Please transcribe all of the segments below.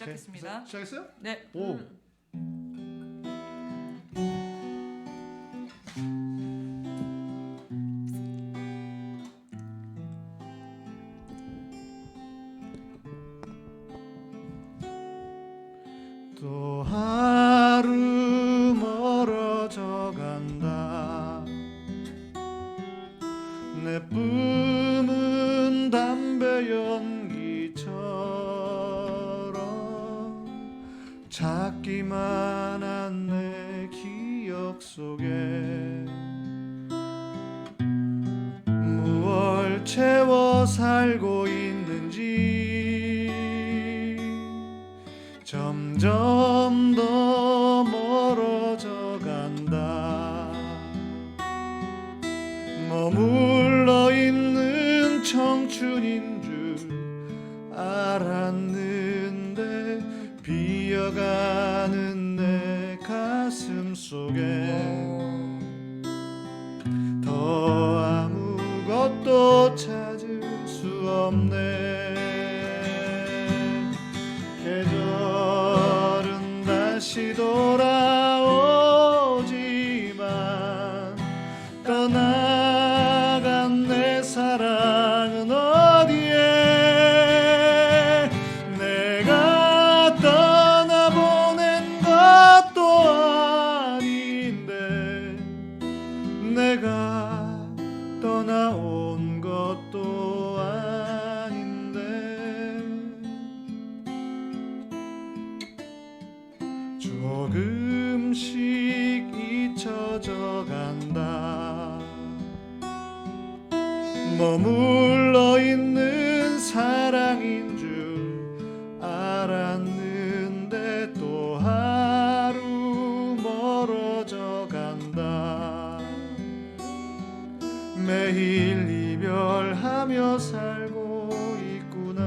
시작했습니다. 시작했어요? 네. 오. 또 하루 멀어져 간다. 내 뿜은 담배 연기처럼 작기만 한 내 기억 속에 무얼 채워 살고 있는지 점점 더 멀어져 간다. 머물러 있는 청춘인 줄 알았는데 비어가는 내 가슴 속에 더 아무것도 찾을 수 없네. 계절은 다시 돌아오지만 떠나간 내 사랑은 어디에. 내가 떠나보낸 것도 아닌데 내가 떠나온 것도 아닌데 조금씩 잊혀져 간다. 머물러 있는 사랑인 줄 알았는데 또 하루 멀어져 간다. 매일 이별하며 살고 있구나.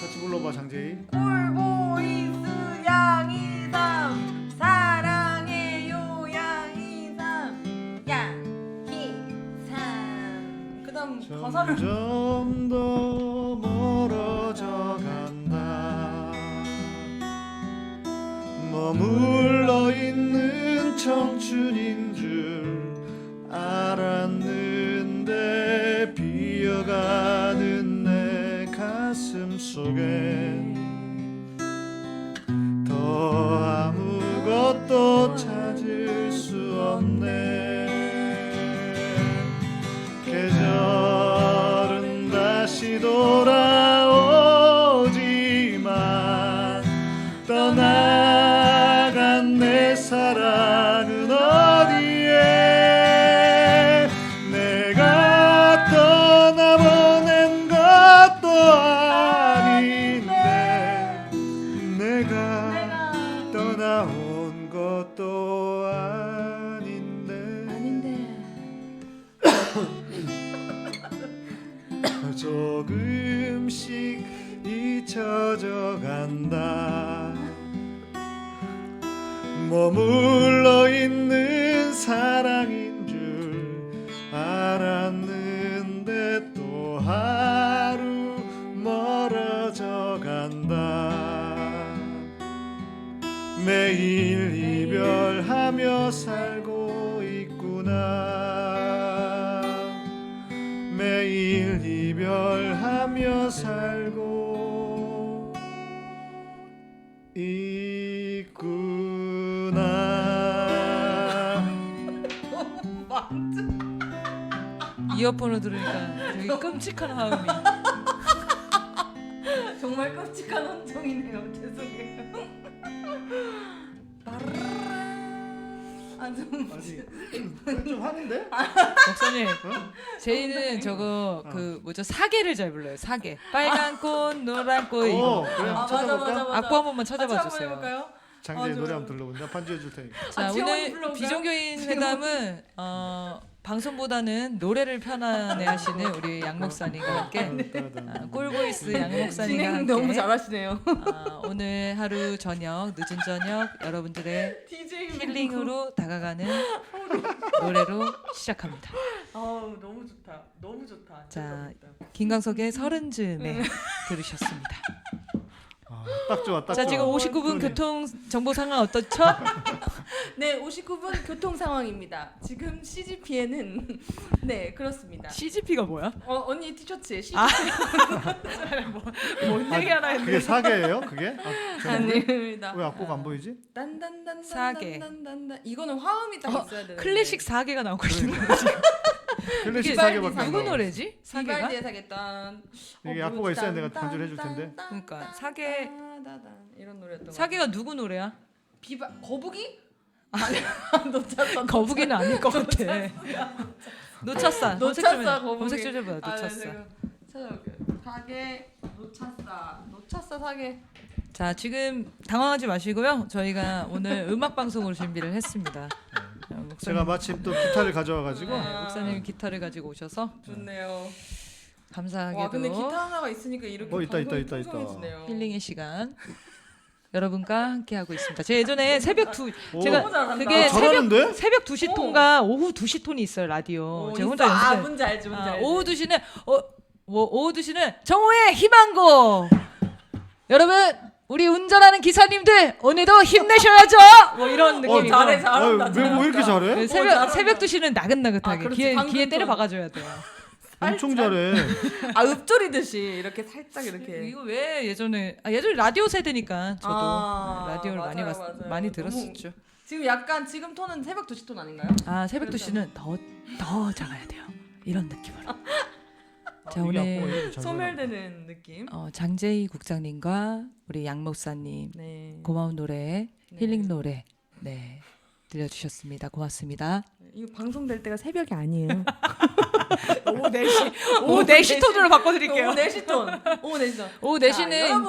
같이 불러봐 장재희. 꿀보이스 양이삼 사랑해요 양이삼 양희삼. 그다음 가사를 점점 더 멀어져 간다. 머물러 있는 청춘인 줄 알았는데 비어가는 내 가슴 속에 더 아무것도 찾을 수 없네. 계절은 다시 돌아오지만 떠나간 내 사랑은 어디에. 내가 떠나보낸 것도 아닌데 내가 떠나온 것도 아닌데 조금씩 잊혀져 간다. 머물러 있는 사랑인 줄 알았는데 또 하루 멀어져 간다. 매일 이별하며 살고 있구나. 매일 이별하며 살고 있구나. 이어폰으로 들으니까 되게 끔찍한 화음이. 정말 끔찍한 혼종이네요. 죄송해요. 좀 하는데? 목사님, 제이는 저거 그 뭐죠 사계를 잘 불러요. 사계. 빨간 꽃, 노란 꽃 이거. 그래 아, 찾아볼까? 맞아. 악보 한 번만 찾아봐 같이 주세요. 한번 해볼까요? 장재희 저- 노래 한번 들려보자. 내가 반주해 줄 테니까. 자, 지원이 오늘 불러올까요? 비종교인 회담은 방송보다는 노래를 편안해 하시는 우리 양 목사님과 함께 꿀보이스 양 목사님과 진행 함께 너무 잘하시네요. 오늘 하루 저녁 늦은 저녁 여러분들의 DJ 힐링으로 다가가는 노래로 시작합니다. 아우 너무 좋다. 너무 좋다. 자, 진짜 김광석의 서른 즈음에 들으셨습니다. 딱 좋아, 딱 자, 좋아. 지금 59분 그러네. 교통 정보 상황 어떻죠? 네, 59분 교통 상황입니다. 지금 CGP에는 네 그렇습니다. CGP가 뭐야? 언니 티셔츠에 CGP 뭔 얘기하나 했는데. 그게 사계예요? 그게? 아닙니다. 왜 앞곡 안 보이지? 딴딴딴 사계. 딴딴딴 이거는 화음이 딱 있어야 되는데. 클래식 사계가 나오고 있는 거야. 클래식 이게 사계밖에 안 누구 나와. 노래지? 사계가? 비발디의 사계단. 이게 악보가 있어야 내가 반주를 해줄 텐데. 그러니까 사계- 이런 노래였던 거. 사계가 누구 노래야? 비발 거북이? 놓쳤어. 거북이는 아닐 것 같아. 놓쳤어. 놓쳤어 거북이. 검색 좀 해봐. 아, 네, 놓쳤어. 제가 찾아볼게요. 사계 놓쳤어 사계. 자, 지금 당황하지 마시고요. 저희가 오늘 음악 방송으로 준비를 했습니다. 제가 마침 또 기타를 가져와가지고 네, 목사님이 기타를 가지고 오셔서 좋네요. 감사하게도 와 근데 기타 하나가 있으니까 이렇게 있다, 있다, 방송이 있다, 있다. 풍성해지네요. 힐링의 시간 여러분과 함께 하고 있습니다. 제가 예전에 새벽 오. 제가 너무 잘한다. 그게 잘하는데? 새벽 2시 톤과 오후 2시 톤이 있어요, 라디오. 제가 혼자 아 연습해. 뭔지 알지 뭔지 알지. 오후 2시는 오후 2시는 정호의 희망곡. 여러분, 우리 운전하는 기사님들 오늘도 힘내셔야죠. 뭐 이런 느낌이고. 잘해 잘한다. 왜 이렇게 잘해? 네, 잘한다. 새벽 2시는 나긋나긋하게 아, 그렇지. 귀에 방금 때려 전- 박아줘야 돼요. 엄청 잘해. 아 읊조리듯이 이렇게 살짝 이렇게. 이거 왜 예전에 라디오 세대니까 저도 아, 라디오를 많이 맞아요, 맞아요. 많이 들었었죠. 지금 약간 지금 톤은 새벽 2시 톤 아닌가요? 아, 새벽 그렇죠. 2시는 더 작아야 돼요. 이런 느낌으로. 자, 이게 오늘 악보가 이렇게 잘 소멸되는 느낌. 장재희 국장님과 우리 양 목사님 네. 고마운 노래, 네. 힐링 노래 들려주셨습니다. 고맙습니다. 이거 방송될 때가 새벽이 아니에요. 오후 4시 오후 4시 톤으로 바꿔드릴게요. 오후 4시 톤. 오후 4시 톤. 오후 자, 4시는 여러분.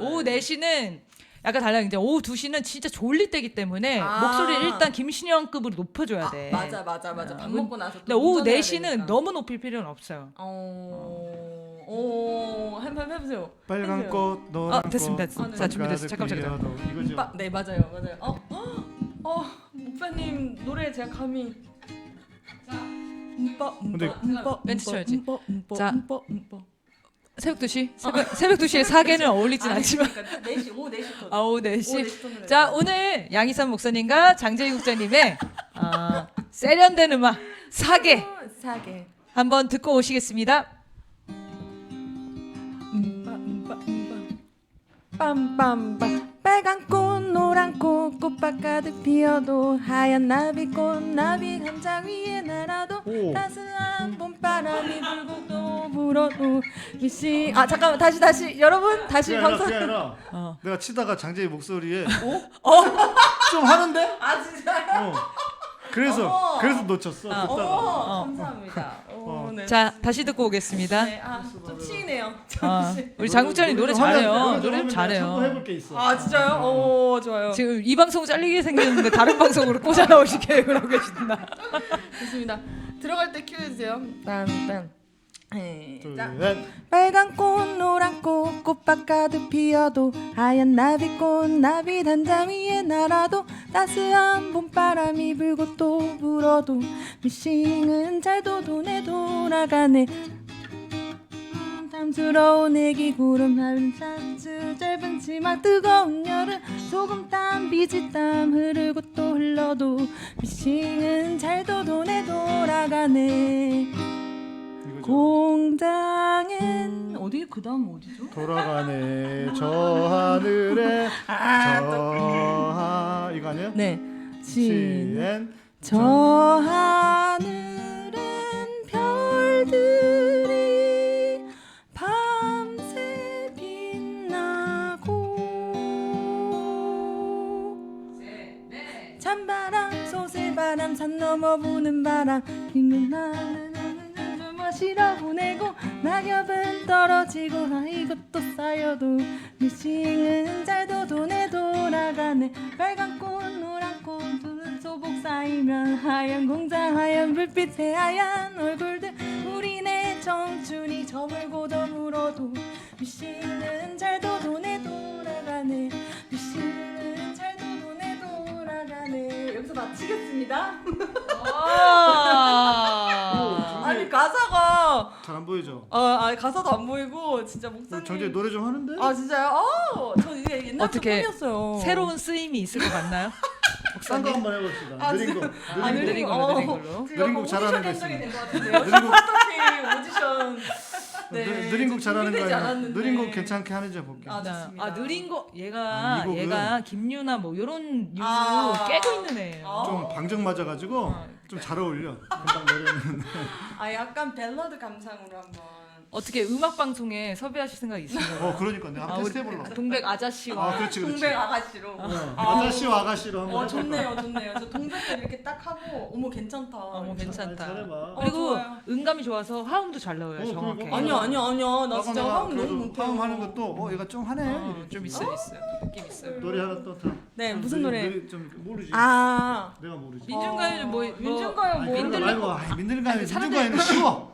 오후 4시는 약간 달라요. 이제 오후 2시는 진짜 졸릴 때기 때문에 아. 목소리를 일단 김신영급으로 높여줘야 돼. 맞아. 밥 먹고 나서 또 근데 오후 운전해야 4시는 되니까. 너무 높일 필요는 없어요. 한번 해보세요. 빨간 해주세요. 꽃, 노란 꽃. 됐습니다. 네. 자, 준비됐어요. 잠깐. 이거죠. 네 맞아요. 목사님 노래 제가 감히. 자, 근데 멘트 쳐야지. 자. 새벽 2시? 새벽 2시에 사계는 어울리진 않지만 4시 오후 4시 톤. 오후 4시. 4시 톤으로 자, 해요. 오늘 양희삼 목사님과 장재희 국장님의 세련된 음악 사계 사계. 한번 듣고 오시겠습니다. 빰빰빰 빨간 꽃 노란 꽃 꽃밭 가득 피어도 하얀 나비꽃 나비 담장 위에 날아도 오. 따스한 봄바람이 불고 또 불어도 미싱 잠깐만 다시 여러분 다시 그게 아니라, 방송 그게 아니라 어. 내가 치다가 장재희 목소리에 좀 하는데? 아 진짜요? 그래서 어머. 놓쳤어. 듣다가. 감사합니다. 네. 자, 다시 듣고 오겠습니다. 네, 좀 치이네요. 우리 장 국장님 노래 잘해요. 노래 잘해요. 좀 해볼 게 있어. 아 진짜요? 오 좋아요. 지금 이 방송 잘리게 생겼는데 다른 방송으로 꽂아 나오실 계획을 하고 계신다. 좋습니다. 들어갈 때 큐 해주세요. 딴딴. 둘, 자. 셋. 빨간 꽃 노란 꽃 꽃밭 가득 피어도 하얀 나비꽃 나비 단장 위에 날아도 따스한 봄바람이 불고 또 불어도 미싱은 잘도 돈에 돌아가네 탐스러운 애기 구름 하얀 셔츠 짧은 치마 뜨거운 여름 소금 땀 비지 땀 흐르고 또 흘러도 미싱은 잘도 돈에 돌아가네 이거죠. 공장엔 어디 그 다음 어디죠? 돌아가네 저 하늘에 저 이거 아니에요? 네. CN 저 하늘엔 별들이 밤새 빛나고 찬바람 소새바람 산 넘어 부는 바람 흰 나는 마시러 보내고 낙엽은 떨어지고 이것도 쌓여도 미싱은 잘도 돈에 돌아가네 빨간 꽃 노란 꽃 두 소복 쌓이면 하얀 공장 하얀 불빛 새하얀 얼굴들 우리네 청춘이 저물고 저물어도 미싱은 잘도 돈에 돌아가네 미싱은 잘도 돈에 돌아가네 여기서 마치겠습니다. 가사가 잘 안 보이죠? 가사도 안 보이고 진짜 목사님. 정재 노래 좀 하는데? 아 진짜요? 저 이게 옛날부터 어떻게 꿈이었어요. 새로운 쓰임이 있을 것 같나요? 딴 거 한번 해봅시다. 느린 거. 느린 걸로 느린 걸로. 느린 곡 잘하는 거 현장이 있습니다. 된것 같은데요. 느린 곡. 스마트피 오디션. 느린 곡 잘하는 거 준비되지 아니야? 않았는데. 느린 곡 괜찮게 하는지 볼게요. 아, 좋습니다. 느린 거 이 얘가 곡은 김유나 뭐 요런 류 아. 깨고 있는 애예요. 좀 방정 맞아가지고 좀 잘 어울려. 금방 노래는. 약간 밸러드 감상으로 한번. 어떻게 음악 방송에 섭외하실 생각 있으신가요? 그러니까 내가 테스트 해볼라. 동백 아저씨와 그렇지. 동백 아가씨로. 아저씨와 아가씨로 한번. 좋네요. 저 동백을 이렇게 딱 하고 어머 괜찮다. 괜찮다. 잘해봐. 그리고 좋아요. 음감이 좋아서 화음도 잘 나와요. 정확해. 그러니까. 아니야. 나 진짜 화음 너무 못해. 화음 하는 것도 얘가 좀 하네. 좀 있어요. 느낌 있어요. 노래 하나 또 다. 네, 무슨 노래? 좀 모르지. 내가 모르지. 민중가요 민중가요 뭐. 민들레 말고 민들레가요. 사람들이- 민들레가요는 쉬워.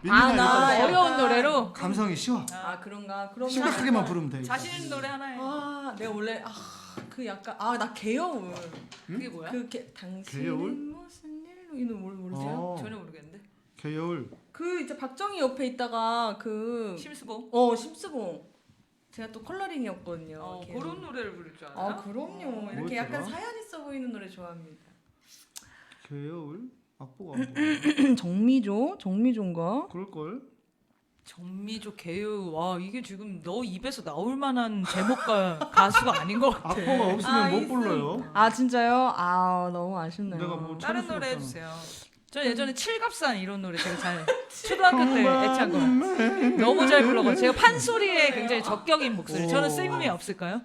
민들레가요 나 좀 어려운 약간- 노래로 감성이 쉬워. 그런가? 그럼 심각하게만 부르면 돼. 자신 있는 노래 하나 해. 내가 원래 그 약간 나 개여울. 그게 뭐야? 당신은 개여울? 무슨 일로 이 노래 모르세요? 전혀 모르겠는데. 개여울. 그 이제 박정희 옆에 있다가 그 심수봉. 심수봉. 제가 또 컬러링이었거든요. 개여울. 그런 노래를 부를 줄 알아요? 그럼요. 이렇게 뭐였더라? 약간 사연 있어 보이는 노래 좋아합니다. 개여울? 악보가 안 보여. 정미조인가? 그럴 걸. 정미조 개유 와 이게 지금 너 입에서 나올 만한 제목과 가수가 아닌 것 같아. 악보가 없으면 못 불러요. 진짜요? 너무 아쉽네요. 내가 뭐 다른 찾을 노래 수 해주세요. 저 예전에 칠갑산 이런 노래 제가 잘 초등학교 때 애창 거 너무 잘 불러가지고 제가 판소리에 굉장히 적격인 목소리. 저는 쓸모이 없을까요?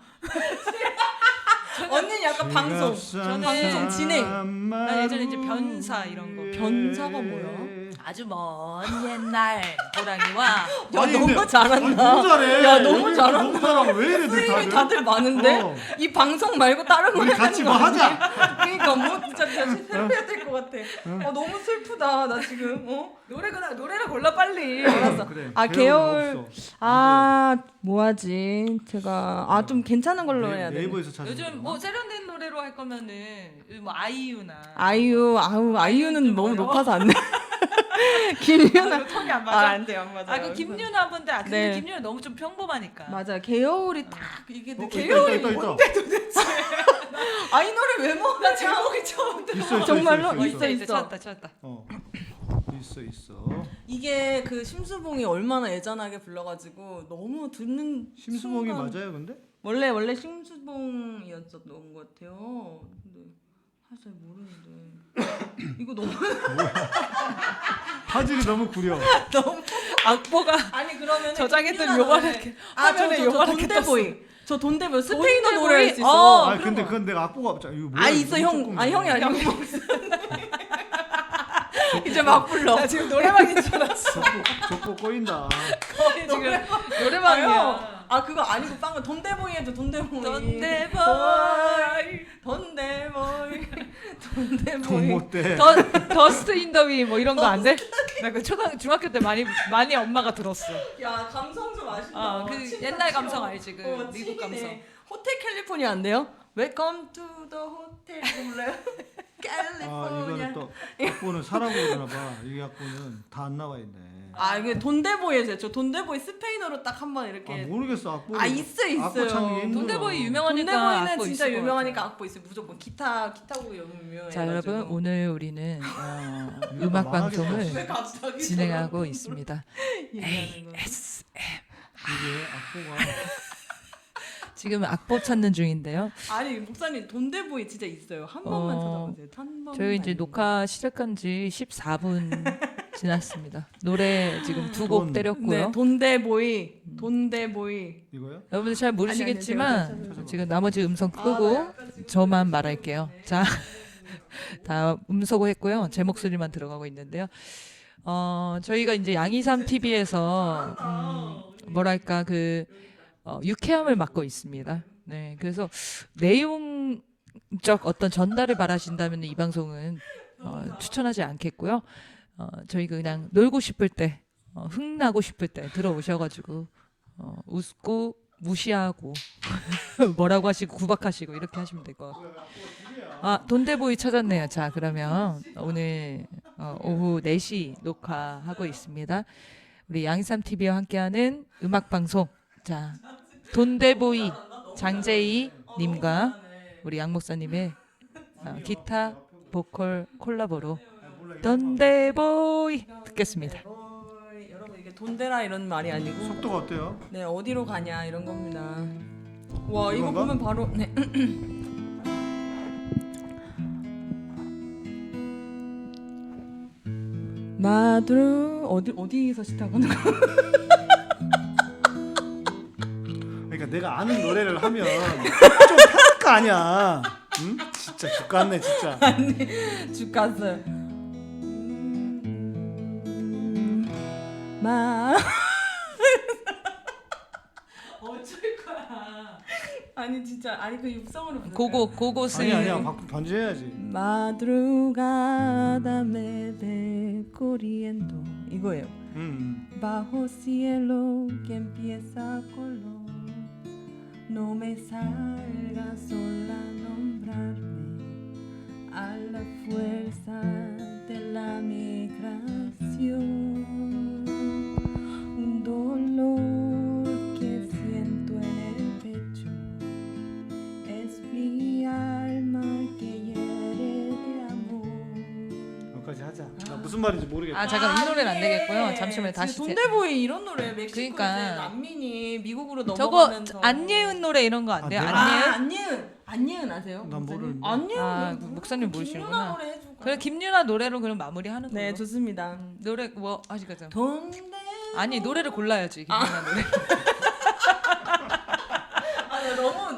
언니는 약간 방송. 저는 방송 진행. 나 예전에 이제 변사 이런 거. 변사가 뭐야? 아주 먼 옛날 호랑이와 너무 잘한다. 너무 잘해. 야, 너무 잘한다. 너무 잘하고 왜 이래들 다들? 다들 많은데 어. 이 방송 말고 다른 거 우리 같이 뭐 하자. 그러니까 뭐 진짜 새로 해야 될 것 같아. 너무 슬프다. 나 지금 노래를 골라 빨리. 알았어. 그래. 개여울. 없어. 뭐하지? 제가 좀 괜찮은 걸로 해야 돼. 네이버에서 찾아. 요즘 뭐 세련된 노래로 할 거면은 뭐 아이유나 아이유는 너무 높아서 안 돼. 김유나 톤이 안 맞아. 안 돼요, 안 맞아. 그 김유나 한번데 근데 네. 김유나 너무 좀 평범하니까. 맞아. 개여울이 딱 이게 개여울이 있다. 이 노래 왜 먹어? 나 제목이 처음 들어. 있어. 정말로? 있어. 찾았다. 있어. 이게 그 심수봉이 얼마나 애잔하게 불러가지고 너무 듣는 심수봉이 순간- 맞아요, 근데? 원래 심수봉이었던 것 같아요. 근데 사실 모르는데 이거 너무 화질이 너무 구려. 너무 악보가 아니 그러면 저장했던 요만하게 화면에 저 요만하게 돈데보이 저 돈데보이 스페인어 돈데보이? 노래 할 수 있어. 근데 그건 내가 악보가 없잖아. 이거 뭐야? 있어 이거 형. 조금- 형이 아니고 이제 막 불러. 나 지금 노래방인 줄 알았어. 족보 꼬인다. 거의 지금 노래방이야. 그거 아니고 빵은 돈데보이 해도 돈데보이. 돈데보이. 돈 못 대. 더스트 인더위 뭐 이런 거 안 돼? 나 그 중학교 때 많이 엄마가 들었어. 야 감성 좀 아신다. 그 침 옛날 닥쳐. 감성 알지? 그 미국 침이네. 감성. 호텔 캘리포니아 안 돼요? Welcome to the hotel 몰라요? 캘리포니아. 이거는 또 악보는 사라고 그러나 봐. 이 악보는 다 안 나와 있네. 이게 돈데보이에서 저 돈데보이 스페인어로 딱 한번 이렇게. 모르겠어. 악보. 있어요. 악보 찾는 게 힘들어. 돈데보이 유명하니까 돈데보이는 악보 진짜 있을 것 유명하니까 같아요. 악보 있어요. 무조건 기타곡이 유명해요. 자 여러분 오늘 우리는 이거 음악 망하겠다. 방송을 갑자기 진행하고 있습니다. 얘기하는 거야? 이게 악보가 지금 악보 찾는 중인데요. 아니 목사님 돈데보이 진짜 있어요. 한 번만 찾아보세요. 한 번만. 저희 이제 녹화 시작한 지 14분 지났습니다. 노래 지금 두 곡 돈. 때렸고요. 네, 돈데보이. 이거요? 여러분들 잘 모르시겠지만 아니, 제가 지금 나머지 음성 끄고 저만 말할게요. 자, 다 음소거 했고요. 제 목소리만 들어가고 있는데요. 저희가 이제 양이삼 TV에서 뭐랄까 유쾌함을 맡고 있습니다. 네, 그래서 내용적 어떤 전달을 바라신다면 이 방송은 추천하지 않겠고요. 저희 그냥 놀고 싶을 때, 흥나고 싶을 때 들어오셔가지고 웃고 무시하고 뭐라고 하시고 구박하시고 이렇게 하시면 될 것 같아요. 돈데보이 찾았네요. 자, 그러면 오늘 오후 4시 녹화하고 있습니다. 우리 양이삼 TV와 함께하는 음악 방송. 자, 돈데보이 장재희 님과 우리 양 목사님의 기타 보컬 콜라보로 돈데보이 듣겠습니다. 여러분 이게 돈대라 이런 말이 아니고 속도가 어때요? 네 어디로 가냐 이런 겁니다. 와 이거 이건가? 보면 바로 네. 마드루 어디서 시작하는 거? 그러니까 내가 아는 노래를 하면 좀 편할 거 아니야. 응? 진짜 죽겠네 진짜. 죽 갔어요. 마 어쩔 거야. 아니 진짜 아니 그 육성으로 부를까요? 고고스를 아니야 반주해야지. Madrugada me descubriendo 이거예요. Bajo cielo que empieza a color No me salga sola a nombrarme A la fuerza de la migración Un dolor que siento en el pecho Es mi alma que hiere de amor 여기까지 하자. 나 무슨 말인지 모르겠다. 잠깐 이 노래는 안 되겠고요. 잠시만요. 다시 돈데보이 이런 노래 멕시코 그러니까. 난민이 미국으로 저거 넘어가면서 안예은 노래 이런 거 안 돼요? 네? 안예은 아세요? 난 모르는데. 안예은 목사님 모르시는구나. 노래 해줄까요? 그래 김유나 노래로 그럼 마무리하는 걸로. 네 좋습니다. 노래 뭐 하시겠죠? 돈데 아니 노래를 골라야지 김유나 노래. 너무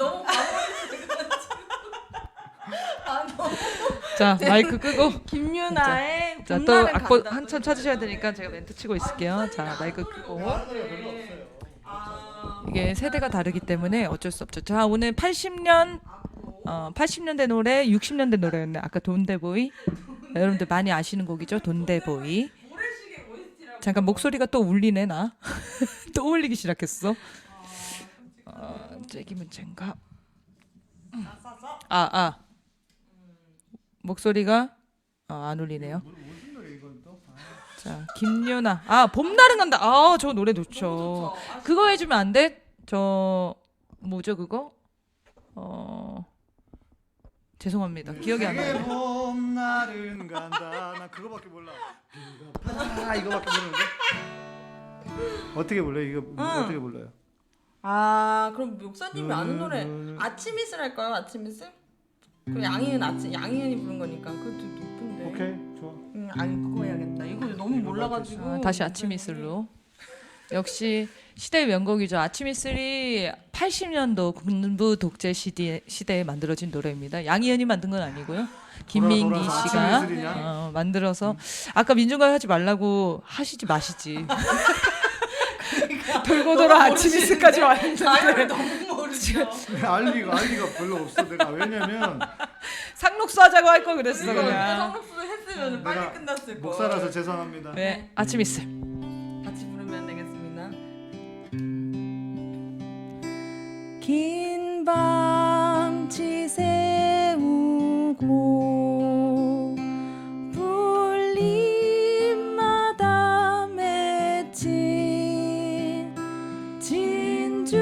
자 마이크 끄고. 김유나의 자 또 봄날은 악보 간다. 한참 찾으셔야 되니까 제가 멘트 치고 있을게요. 자 마이크 끄고. 이게 세대가 다르기 때문에 어쩔 수 없죠. 자 오늘 80년대 노래, 60년대 노래였네. 아까 돈데보이. 여러분들 많이 아시는 곡이죠. 돈데보이. 잠깐 목소리가 또 울리네 나. 또 울리기 시작했어. 째기 문제인가? 목소리가 안 울리네요. 자 김유나 봄날은 간다. 저 노래 좋죠. 그거 해주면 안 돼? 저 뭐죠 그거? 죄송합니다. 기억이 안 나요. 봄날은 간다. 나 그거밖에 몰라. 이거밖에 모르는데. 어떻게 불러요? 이거 어떻게 불러요? 그럼 목사님이 아는 노래 아침 이슬 할까요? 아침 이슬? 그 양희은이 부른 거니까 그것도 높은데. 오케이 좋아. 아니 그거 해야겠다. 이거 너무 몰라가지고. 다시 아침 이슬로. 역시 시대의 명곡이죠. 아침 이슬이 80년도 군부 독재 시대에 만들어진 노래입니다. 양희은이 만든 건 아니고요. 김민기 돌아서 씨가 아침 이슬이냐? 만들어서 아까 민중가요 하지 말라고 하시지 마시지. 돌고 돌아 아침 이슬까지 왔는데 너무 모르죠. 알리가 별로 없어. 내가 왜냐면 상록수 하자고 할 거 그랬어 그냥. 성록수도 했으면 빨리 내가 끝났을 거. 목사라서 죄송합니다. 네 아침 이슬. 같이 부르면 되겠습니다. 긴 밤치 세우고 불림마다 맺힌 진주보다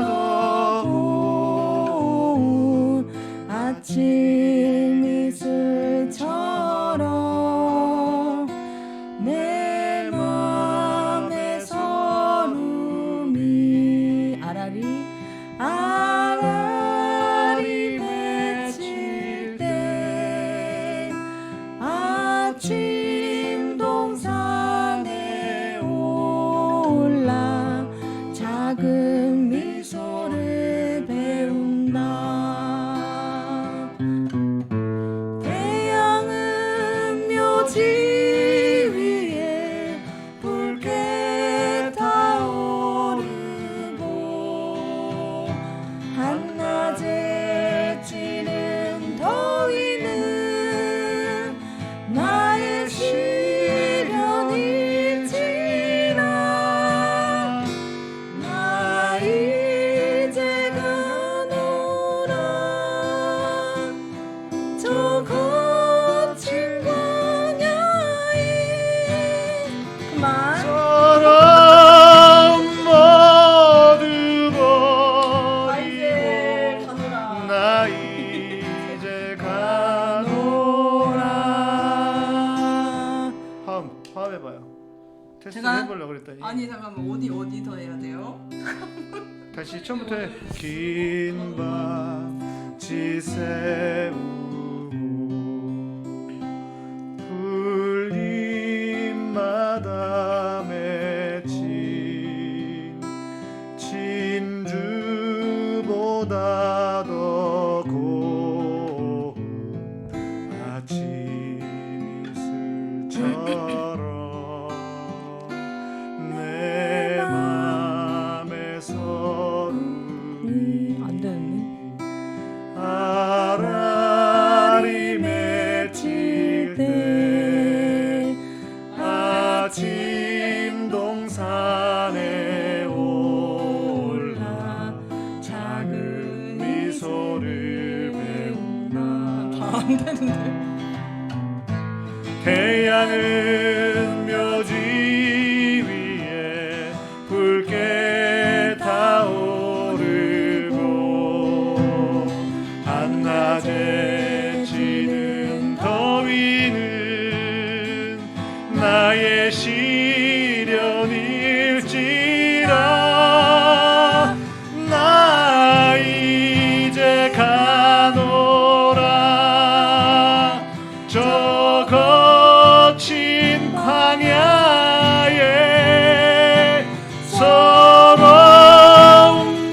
더 고운 아침 이슬처럼 내 맘에 서름이 아라리 맺힐 때 아침 동산에 올라 작은 미소를 배운다. 태양은 묘지 위에 붉게 타오르고 한낮에 찌는 더위는 나의 시련일지라 나 이제 가노라 저 거친 화합해봐요. 테스트 제가- 해보려고 그랬더니 아니 잠깐만 어디 더 해야 돼요? 다시 처음부터 해. 긴 밤 지새우고 풀잎마다 맺힌 진주보다 더 고운 아침 이슬처럼 내 맘에 서름이 안 되는데. 아라리 맺힐 때 아침 동산에 올라 작은 미소를 배운다. 안 되는데. 태양은 묘지 위에 붉게 타오르고 한낮에 지는 더위는 나의 시련일지라 나 이제 가노라 저 거친 광야에 서러움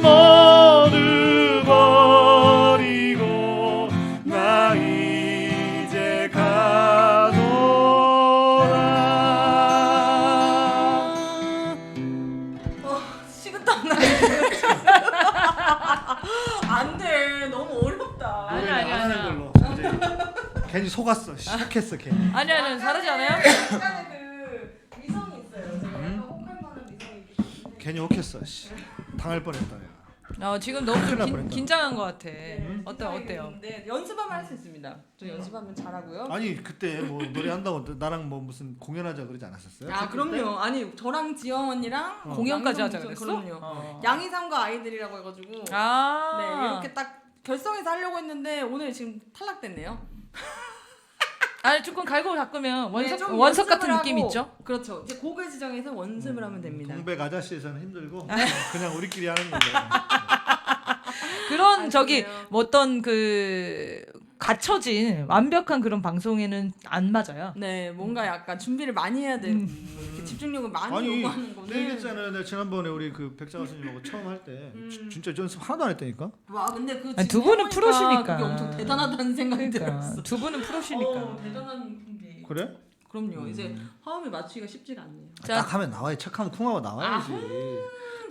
모두 버리고 나 이제 가노라. 식은땀 나. 안돼 너무 어렵다. 아니, 노래를 아니, 안 하는 아니야. 걸로 이제 괜히 속았어. 시작했어 괜히. 아니 잘하지 않아요? 약간의 그 미성이 있어요. 제가 약간 혹할 만한 미성이 있기 때문에. 괜히 혹했어. 씨. 당할 뻔했다. 야. 지금 너무 큰일 날 좀 뻔했다. 긴장한 것 같아. 어때요? 네 연습하면 할 수 있습니다. 저 연습하면 잘하고요. 아니 그때 뭐 노래 한다고 나랑 뭐 무슨 공연하자 그러지 않았었어요? 아 그럼요. 아니 저랑 지영 언니랑 공연까지 하자 양희삼 그랬어? 그럼요. 양희삼과 아이들이라고 해가지고 네 이렇게 딱 결성해서 하려고 했는데 오늘 지금 탈락됐네요. 아니 조금 갈고 닦으면 네, 좀 원석 연습을 같은 느낌 하고, 있죠? 그렇죠. 이제 곡을 지정해서 원습을 하면 됩니다. 공백 아저씨에서는 힘들고 그냥 우리끼리 하는 거예요. 그런 아, 저기 그래요? 뭐 어떤 그 갖춰진 완벽한 그런 방송에는 안 맞아요. 네, 뭔가 약간 준비를 많이 해야 돼. 뭐 이렇게 집중력을 많이 아니 요구하는 거는. 내 얘기했잖아요. 내가 지난번에 우리 그 백장원 선생님하고 처음 할 때 진짜 연습 하나도 안 했다니까. 와, 근데 그 아니, 지금 두 분은 해보니까 프로시니까. 그게 엄청 대단하다는 생각이 그러니까 들었어. 두 분은 프로시니까. 대단한 분기. 그래? 그럼요. 이제 화음을 맞추기가 쉽지가 않네요. 자. 딱 하면 나와야 착하면 쿵하고 나와야지.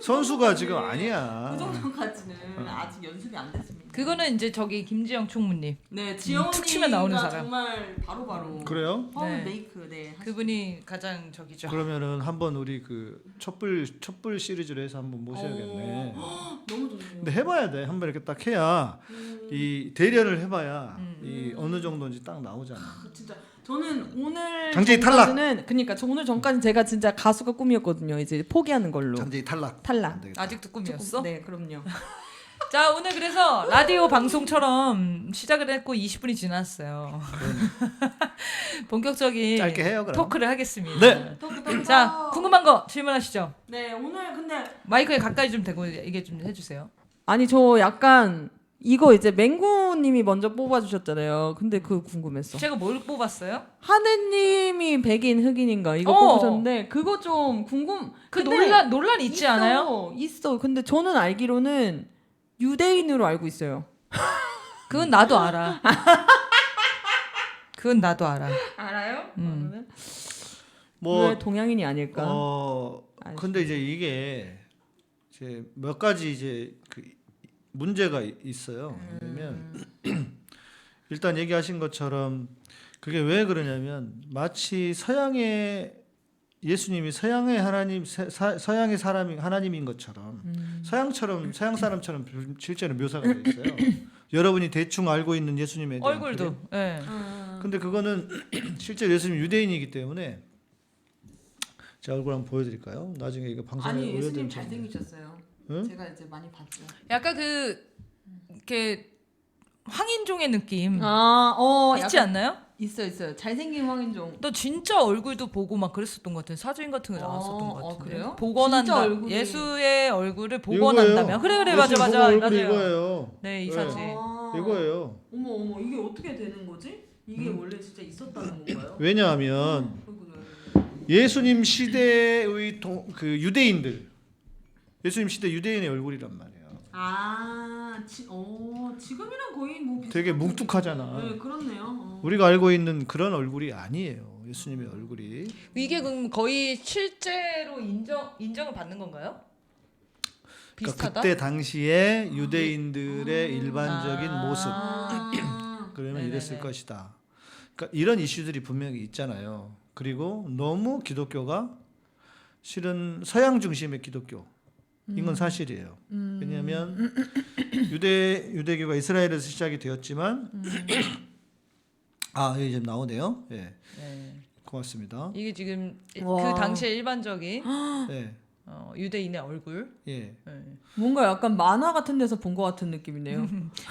선수가 지금 아니야. 그 정도까지는 아직 연습이 안 됐습니다. 그거는 이제 저기 김지영 총무님. 네, 지영 툭 치면 나오는 언니가 사람. 정말 바로바로 그래요? 화음 네. 메이크 네. 그분이 가장 저기죠. 그러면은 한번 우리 그 촛불 시리즈로 해서 한번 모셔야겠네. 너무 좋네요. 근데 해봐야 돼. 한번 이렇게 딱 해야 이 대련을 해봐야 이 어느 정도인지 딱 나오잖아. 진짜 저는 오늘 장재희 탈락. 전까지는 그러니까 저 오늘 전까지 제가 진짜 가수가 꿈이었거든요. 이제 포기하는 걸로. 장재희 탈락. 탈락. 안 되겠다. 아직도 꿈이었어? 네, 그럼요. 자 오늘 그래서 라디오 방송처럼 시작을 했고 20분이 지났어요. 본격적인 짧게 해요, 그럼. 토크를 하겠습니다. 네. 자 궁금한 거 질문하시죠. 네, 오늘 근데 마이크에 가까이 좀 대고 얘기 좀 해주세요. 아니 저 약간 이거 이제 맹구님이 먼저 뽑아주셨잖아요. 근데 그거 궁금했어. 제가 뭘 뽑았어요? 하느님이 백인 흑인인가 이거 어. 뽑으셨는데 그거 좀 궁금. 그 근데 논란 있지 않아요? 있어. 근데 저는 알기로는 유대인으로 알고 있어요. 그건 나도 알아. 그건 나도 알아. 알아요? 음. 뭐 왜 동양인이 아닐까? 근데 이제 이게 이제 몇 가지 이제 그 문제가 있어요. 왜냐면 일단 얘기하신 것처럼 그게 왜 그러냐면 마치 서양의 예수님이 서양의 하나님 서양의 사람이 하나님인 것처럼 서양처럼 서양 사람처럼 실제로 묘사가 돼 있어요. 여러분이 대충 알고 있는 예수님에 대한 얼굴도. 예. 근데 그거는 실제 예수님 유대인이기 때문에 제 얼굴 한번 보여드릴까요? 나중에 이거 방송에 아니 올려드릴 예수님 텐데. 잘생기셨어요. 응? 제가 이제 많이 봤죠. 약간 그 이렇게 황인종의 느낌 아, 있지 약간 않나요? 있어요. 잘생긴 황인종. 너 진짜 얼굴도 보고 막 그랬었던 것 같은 사진 같은 거 나왔었던 것 같은데. 그래요? 복원한다. 진짜 얼굴이- 예수의 얼굴을 이거예요. 복원한다면. 그래 맞아 예수님 보고 얼굴이 맞아요. 이거예요. 네, 이 네. 사진. 이거예요. 어머 이게 어떻게 되는 거지? 이게 원래 진짜 있었다는 건가요? 왜냐하면 예수님 시대의 그 유대인들, 예수님 시대 유대인의 얼굴이란 말이에요. 지금이랑 거의 뭐 되게 뭉툭하잖아. 네, 그렇네요. 우리가 알고 있는 그런 얼굴이 아니에요. 예수님의 얼굴이. 이게 그럼 거의 실제로 인정을 받는 건가요? 그러니까 비슷하다? 그때 당시에 유대인들의 일반적인 모습. 그러면 네네네. 이랬을 것이다. 그러니까 이런 이슈들이 분명히 있잖아요. 그리고 너무 기독교가 실은 서양 중심의 기독교. 이건 사실이에요. 왜냐하면 유대교가 이스라엘에서 시작이 되었지만 여기 지금 나오네요. 예, 네. 고맙습니다. 이게 지금 와. 그 당시의 일반적인 예, 유대인의 얼굴. 예. 네. 뭔가 약간 만화 같은 데서 본 것 같은 느낌이네요.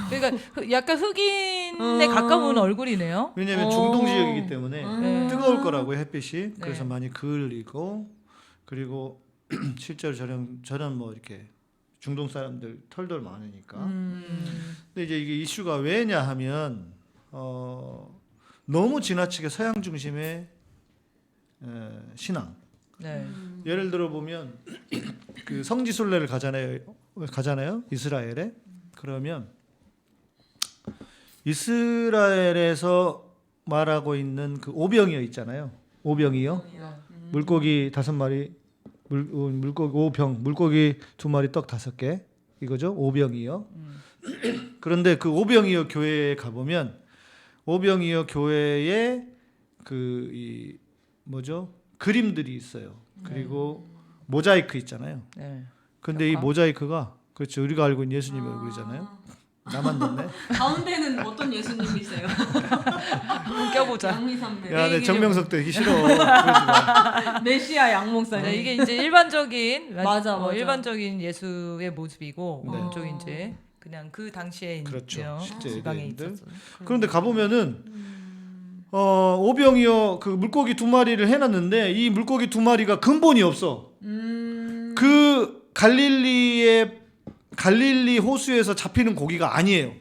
그러니까 약간 흑인에 가까운 얼굴이네요. 왜냐하면 중동 지역이기 때문에 네. 뜨거울 거라고요 햇빛이. 그래서 네. 많이 그을리고 그리고 실제로 저런 뭐 이렇게 중동 사람들 털들 많으니까. 근데 이제 이게 이슈가 왜냐 하면 너무 지나치게 서양 중심의 신앙. 네. 예를 들어 보면 그 성지 순례를 가잖아요 이스라엘에. 그러면 이스라엘에서 말하고 있는 그 오병이어 있잖아요. 오병이어. 물고기 5마리, 물고기 5병, 물고기 2마리, 떡 5개 이거죠. 오병이어. 그런데 그 오병이어 교회에 가보면 오병이어 교회에 그 뭐죠? 그림들이 있어요. 그리고 모자이크 있잖아요. 네. 근데 이 모자이크가 그렇죠. 우리가 알고 있는 예수님의 얼굴이잖아요. 나만 넣네. 가운데는 어떤 예수님이세요? 껴보자. 양미삼배. 야, 내 정명석 때 싫어. 그러지 마. 메시아 양목사님. 네, 이게 이제 일반적인 맞아. 일반적인 예수의 모습이고 네. 오른쪽 이제 그냥 그 당시에 그렇죠. 있는 실제 지방에 유대인들. 있었어. 그런데 가보면은 오병이어 그 물고기 2마리를 해놨는데 이 물고기 2마리가 근본이 없어. 그 갈릴리 호수에서 잡히는 고기가 아니에요.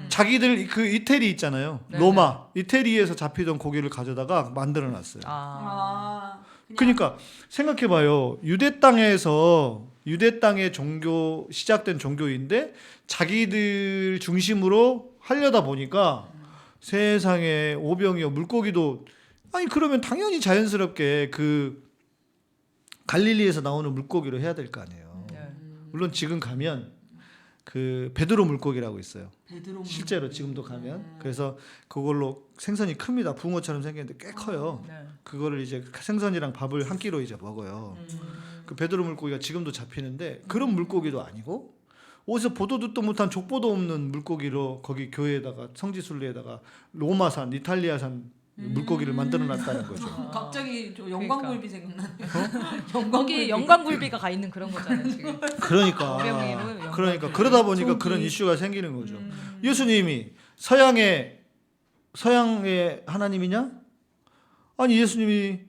자기들 그 이태리 있잖아요. 네네. 로마 이태리에서 잡히던 고기를 가져다가 만들어놨어요. 그러니까 생각해봐요. 유대 땅에 종교 시작된 종교인데 자기들 중심으로 하려다 보니까 세상에 오병이어 물고기도 그러면 당연히 자연스럽게 그 갈릴리에서 나오는 물고기로 해야 될 거 아니에요. 네. 물론 지금 가면 그 베드로 물고기라고 있어요. 베드로 실제로 지금도 가면 그래서 그걸로 생선이 큽니다. 붕어처럼 생겼는데 꽤 커요. 네. 그거를 이제 생선이랑 밥을 한 끼로 이제 먹어요. 그 베드로 물고기가 지금도 잡히는데 그런 물고기도 아니고 어디서 보도 듣도 못한 족보도 없는 물고기로 거기 교회에다가 성지순례에다가 로마산, 이탈리아산 물고기를 만들어놨다는 거죠. 갑자기 저 영광굴비 생각나네요. 거기 영광굴비가 가 있는 그런 거잖아요 지금. 그러니까 오병이어로 그러다 보니까 그런 이슈가 생기는 거죠. 예수님이 서양의 하나님이냐? 아니 예수님이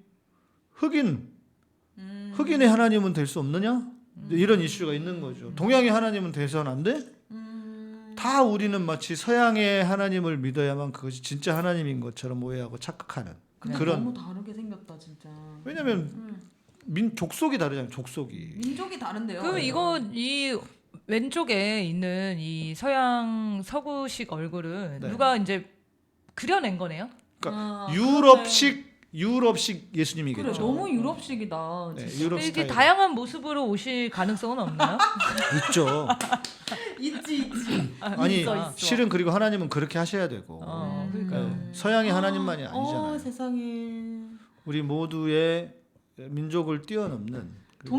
흑인의 하나님은 될 수 없느냐? 이런 이슈가 있는 거죠. 동양의 하나님은 돼서는 안 돼? 다 우리는 마치 서양의 하나님을 믿어야만 그것이 진짜 하나님인 것처럼 오해하고 착각하는 그런. 너무 다르게 생겼다 진짜. 왜냐면 족속이 다르잖아요. 족속이. 민족이 다른데요. 그럼 이 왼쪽에 있는 이 서양 서구식 얼굴은 네. 누가 이제 그려낸 거네요? 그러니까 그러네. 유럽식 예수님이겠죠. 그래 너무 유럽식이다. 네, 진짜. 유럽 이게 스타일. 다양한 모습으로 오실 가능성은 없나요? 있죠. 있지. 아니 있어. 실은 그리고 하나님은 그렇게 하셔야 되고 그러니까 서양의 하나님만이 아니잖아요. 세상에. 우리 모두의 민족을 뛰어넘는 그리고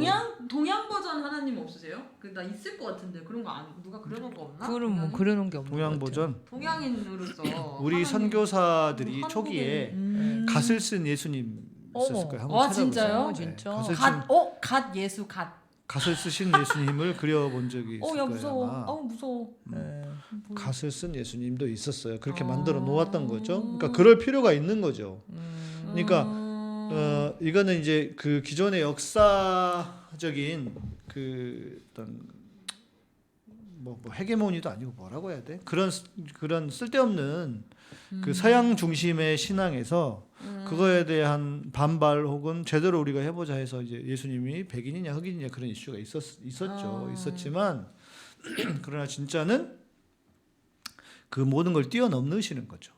동양 버전 하나님 없으세요? 나 있을 것 같은데 그런 거 누가 그려놓은 거 없나? 그런 뭐 그려놓은 게 없는 동양 것 같아요. 버전 동양인으로서 우리 하나님- 선교사들이 한국인. 초기에 갓을 쓴 예수님 있었을 어머. 거예요. 한번 아, 찾아보세요. 진짜요? 네, 진짜? 갓을 쓴 예수 갓. 갓을 쓰신 예수님을 그려본 적이 있을 야 거예요. 무서워. 아마. 무서워. 네. 갓을 쓴 예수님도 있었어요. 그렇게 만들어 놓았던 거죠. 그러니까 그럴 필요가 있는 거죠. 그러니까 이거는 이제 그 기존의 역사적인 그 어떤 뭐 헤게모니도 아니고 뭐라고 해야 돼? 그런 쓸데없는 그 서양 중심의 신앙에서 그거에 대한 반발 혹은 제대로 우리가 해보자 해서 이제 예수님이 백인이냐 흑인이냐 그런 이슈가 있었죠. 있었지만 그러나 진짜는 그 모든 걸 뛰어넘으시는 거죠.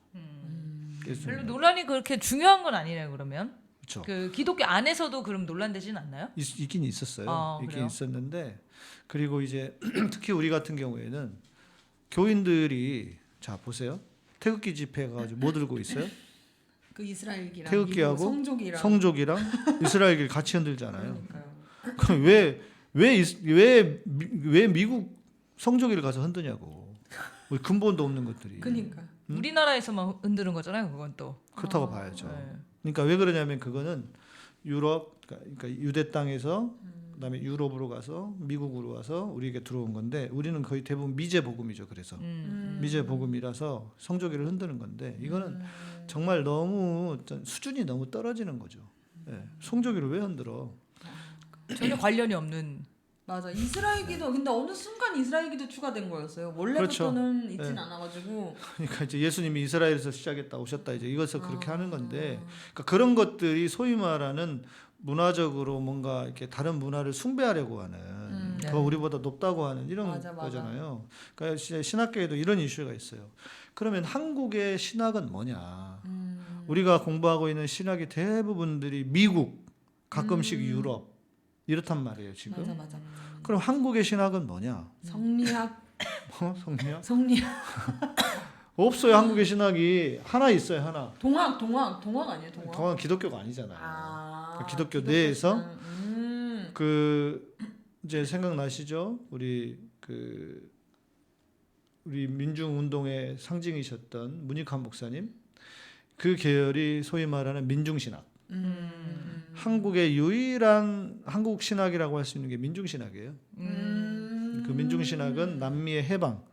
별로 논란이 그렇게 중요한 건 아니네요. 그러면 그렇죠. 그 기독교 안에서도 그럼 논란되진 않나요? 있긴 있었어요. 있긴 그래요? 있었는데 그리고 이제 특히 우리 같은 경우에는 교인들이 자 보세요. 태극기 집회 가지고 뭐 들고 있어요? 그 이스라엘기랑 태극기하고 성족이랑 성족이랑 이스라엘길 같이 흔들잖아요. 그럼 왜 미국 성족일을 가서 흔드냐고. 우리 근본도 없는 것들이. 그러니까 우리나라에서만 흔드는 거잖아요. 그건 또. 그렇다고 봐야죠. 네. 그러니까 왜 그러냐면 그거는 유럽 그러니까 유대 땅에서 그다음에 유럽으로 가서 미국으로 와서 우리에게 들어온 건데 우리는 거의 대부분 미제 복음이죠. 그래서 미제 복음이라서 성조기를 흔드는 건데 이거는 정말 너무 수준이 너무 떨어지는 거죠. 네. 성조기를 왜 흔들어? 전혀 관련이 없는. 맞아. 이스라엘기도 근데 어느 순간 이스라엘기도 추가된 거였어요. 원래부터는 그렇죠. 있진 네. 않아가지고. 그러니까 이제 예수님이 이스라엘에서 시작했다 오셨다 이제 이것을 그렇게 하는 건데 그러니까 그런 것들이 소위 말하는 문화적으로 뭔가 이렇게 다른 문화를 숭배하려고 하는 더 우리보다 높다고 하는 이런 맞아. 거잖아요. 그러니까 신학계에도 이런 이슈가 있어요. 그러면 한국의 신학은 뭐냐? 우리가 공부하고 있는 신학의 대부분들이 미국, 가끔씩 유럽 이렇단 말이에요 지금. 맞아. 그럼 한국의 신학은 뭐냐? 성리학. 성리학? 성리학. 없어요. 한국의 신학이 하나 있어요. 하나. 동학 아니에요? 동학. 동학 기독교가 아니잖아요. 아, 기독교 내에서 신앙. 그 이제 생각나시죠? 우리 민중 운동의 상징이셨던 문익환 목사님 그 계열이 소위 말하는 민중 신학. 한국의 유일한 한국 신학이라고 할 수 있는 게 민중 신학이에요. 그 민중 신학은 남미의 해방,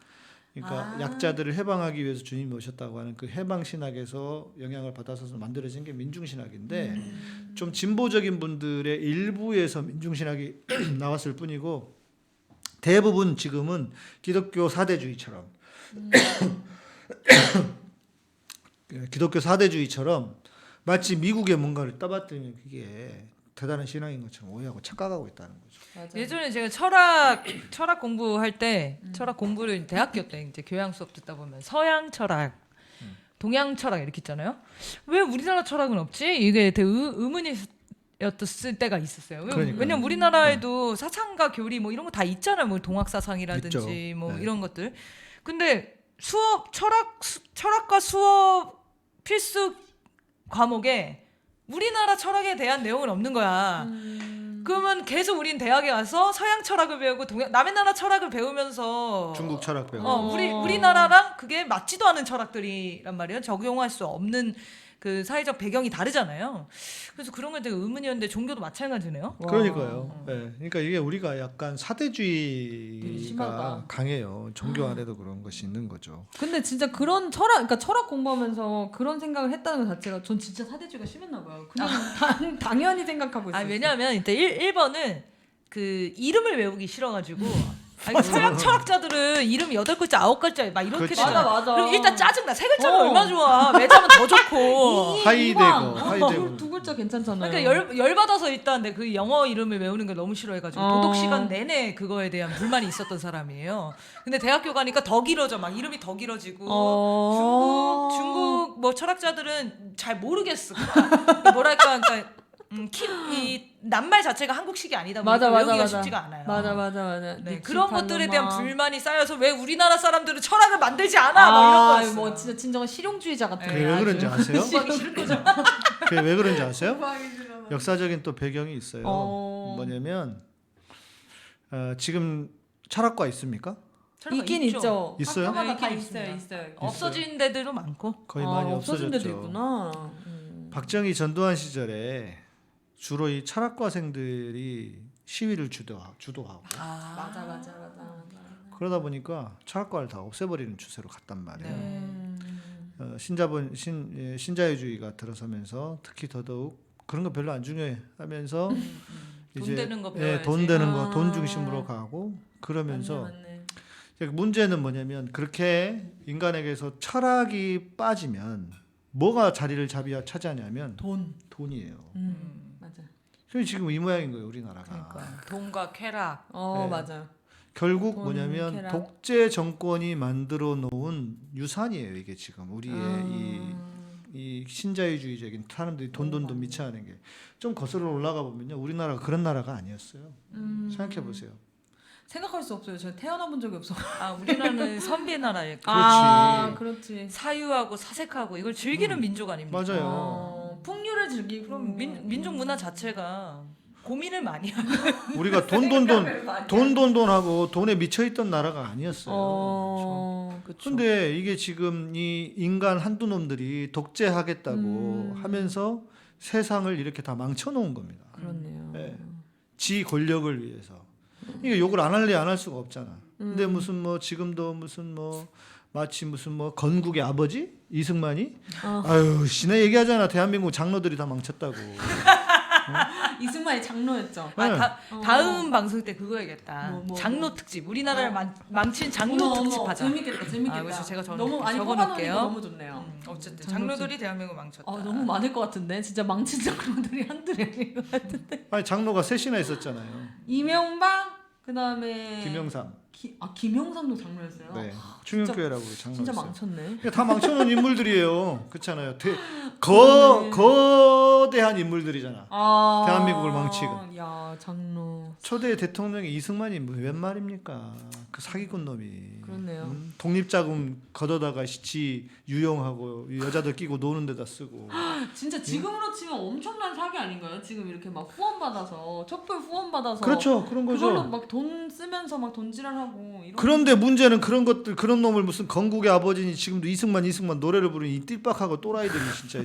그러니까 약자들을 해방하기 위해서 주님이 오셨다고 하는 그 해방 신학에서 영향을 받아서 만들어진 게 민중 신학인데 좀 진보적인 분들의 일부에서 민중 신학이 나왔을 뿐이고 대부분 지금은 기독교 사대주의처럼 기독교 사대주의처럼 마치 미국의 뭔가를 떠받들면 그게 대단한 신앙인 것처럼 오해하고 착각하고 있다는 거죠. 맞아. 예전에 제가 철학 공부할 때 철학 공부를 대학교 때 이제 교양 수업 듣다 보면 서양 철학, 동양 철학 이렇게 있잖아요. 왜 우리나라 철학은 없지? 이게 되게 의문이었을 때가 있었어요. 왜냐면 우리나라에도 사상과 교리 뭐 이런 거 다 있잖아요. 뭐 동학 사상이라든지 있죠. 뭐 네. 이런 것들. 근데 수업 철학과 수업 필수 과목에 우리나라 철학에 대한 내용은 없는 거야. 그러면 계속 우린 대학에 가서 서양 철학을 배우고 남의 나라 철학을 배우면서 중국 철학 배우고 우리나라랑 그게 맞지도 않은 철학들이란 말이에요. 적용할 수 없는 그 사회적 배경이 다르잖아요. 그래서 그런 게 되게 의문이었는데 종교도 마찬가지네요. 그러니까요. 네. 그러니까 이게 우리가 약간 사대주의가 심하다. 강해요. 종교 안에도 그런 것이 있는 거죠. 근데 진짜 그런 그러니까 철학 공부하면서 그런 생각을 했다는 것 자체가 전 진짜 사대주의가 심했나 봐요. 그냥 당연히 생각하고 있어요. 왜냐하면 일단 1번은 그 이름을 외우기 싫어가지고 서양 철학자들은 이름이 8글자, 9글자 막 이렇게 그렇지. 되잖아. 맞아. 그럼 일단 짜증나. 3글자면 얼마나 좋아. 매자면 더 좋고. 하이데거. 두 글자 괜찮잖아요. 그러니까 열받아서 일단 내 그 영어 이름을 외우는 걸 너무 싫어해가지고 도덕 시간 내내 그거에 대한 불만이 있었던 사람이에요. 근데 대학교 가니까 더 길어져. 막 이름이 더 길어지고 중국 뭐 철학자들은 잘 모르겠어. 뭐랄까 그러니까 이 낱말 자체가 한국식이 아니다 보니까 외우기가 쉽지가 않아요. 맞아. 네, 그런 것들에 대한 불만이 쌓여서 왜 우리나라 사람들은 철학을 만들지 않아? 뭐 이런 거였어요. 뭐 진짜 진정한 실용주의자 같은. 그게 왜 그런지 아세요? 공부하기 싫은 거죠. 그게 왜 그런지 아세요? 역사적인 또 배경이 있어요. 어. 뭐냐면 지금 철학과 있습니까? 있긴 있죠. 있어요? 학교마다 네, 다 있긴 있어요. 없어진 데들도 많고. 거의 많이 없어진 데도 없어졌죠. 있구나. 박정희 전두환 시절에 주로 이 철학과생들이 시위를 주도하고 맞아. 그러다 보니까 철학과를 다 없애버리는 추세로 갔단 말이에요. 네. 신자유주의가 들어서면서 특히 더더욱 그런 거 별로 안 중요해 하면서 돈 되는 거 예, 배워야지. 돈 되는 거, 아. 돈 중심으로 가고 그러면서 맞네. 문제는 뭐냐면 그렇게 인간에게서 철학이 빠지면 뭐가 자리를 차지하냐면 돈이에요. 맞아. 그래서 지금 이 모양인 거예요, 우리나라가. 그러니까 돈과 쾌락. 네. 맞아요. 결국 돈, 뭐냐면 쾌락. 독재 정권이 만들어 놓은 유산이에요, 이게 지금 우리의 이 신자유주의적인 사람들이 돈 미쳐하는 게 좀 거슬러 올라가 보면요, 우리나라가 그런 나라가 아니었어요. 생각해 보세요. 생각할 수 없어요. 제가 태어나 본 적이 없어. 아 우리나라는 선비의 나라예요. 그렇지. 사유하고 사색하고 이걸 즐기는 민족 아닙니까? 맞아요. 풍류를 즐기고 그럼 민족 문화 자체가 고민을 많이 하고 우리가 돈 하고 돈에 미쳐 있던 나라가 아니었어요. 그렇죠. 근데 이게 지금 이 인간 한두 놈들이 독재하겠다고 하면서 세상을 이렇게 다 망쳐 놓은 겁니다. 그렇네요. 네. 지 권력을 위해서. 이게 욕을 안 할래 안 할 수가 없잖아. 근데 무슨 뭐 지금도 무슨 뭐 마치 무슨 뭐 건국의 아버지 이승만이 아유 시내 얘기하잖아. 대한민국 장로들이 다 망쳤다고. 이승만이 장로였죠. 네. 다음 방송 때 그거 해야겠다. 뭐. 장로 특집. 우리나라를 망친 장로 특집 하자. 재밌겠다. 아, 그래서 제가 너무 적어놓을게요. 너무 좋네요. 어쨌든 장로 장로들이 대한민국 망쳤다. 너무 많을 것 같은데 진짜 망친 장로들이 한둘이 아닌 것 같은데. 아니 장로가 셋이나 있었잖아요. 이명박 그다음에 김영삼. 김영삼도 장로였어요. 네. 충영교회라고 장로. 진짜 망쳤네. 다 망쳐놓은 인물들이에요. 그렇잖아요. 거대한 인물들이잖아. 대한민국을 망치고. 야 장로. 초대 대통령이 이승만이 웬 말입니까? 그 사기꾼 놈이. 그렇네요. 독립자금 걷어다가 지 유용하고 여자들 끼고 노는 데다 쓰고. 진짜 지금으로 치면 엄청난 사기 아닌가요? 지금 이렇게 막 후원 받아서 촛불 후원 받아서. 그렇죠, 그런 거죠. 그걸로 막 돈 쓰면서 막 돈지랄하고. 이런 그런데 문제는 그런 것들 그런 놈을 무슨 건국의 아버지니 지금도 이승만 노래를 부르는 이 띨박하고 또라이들이 진짜.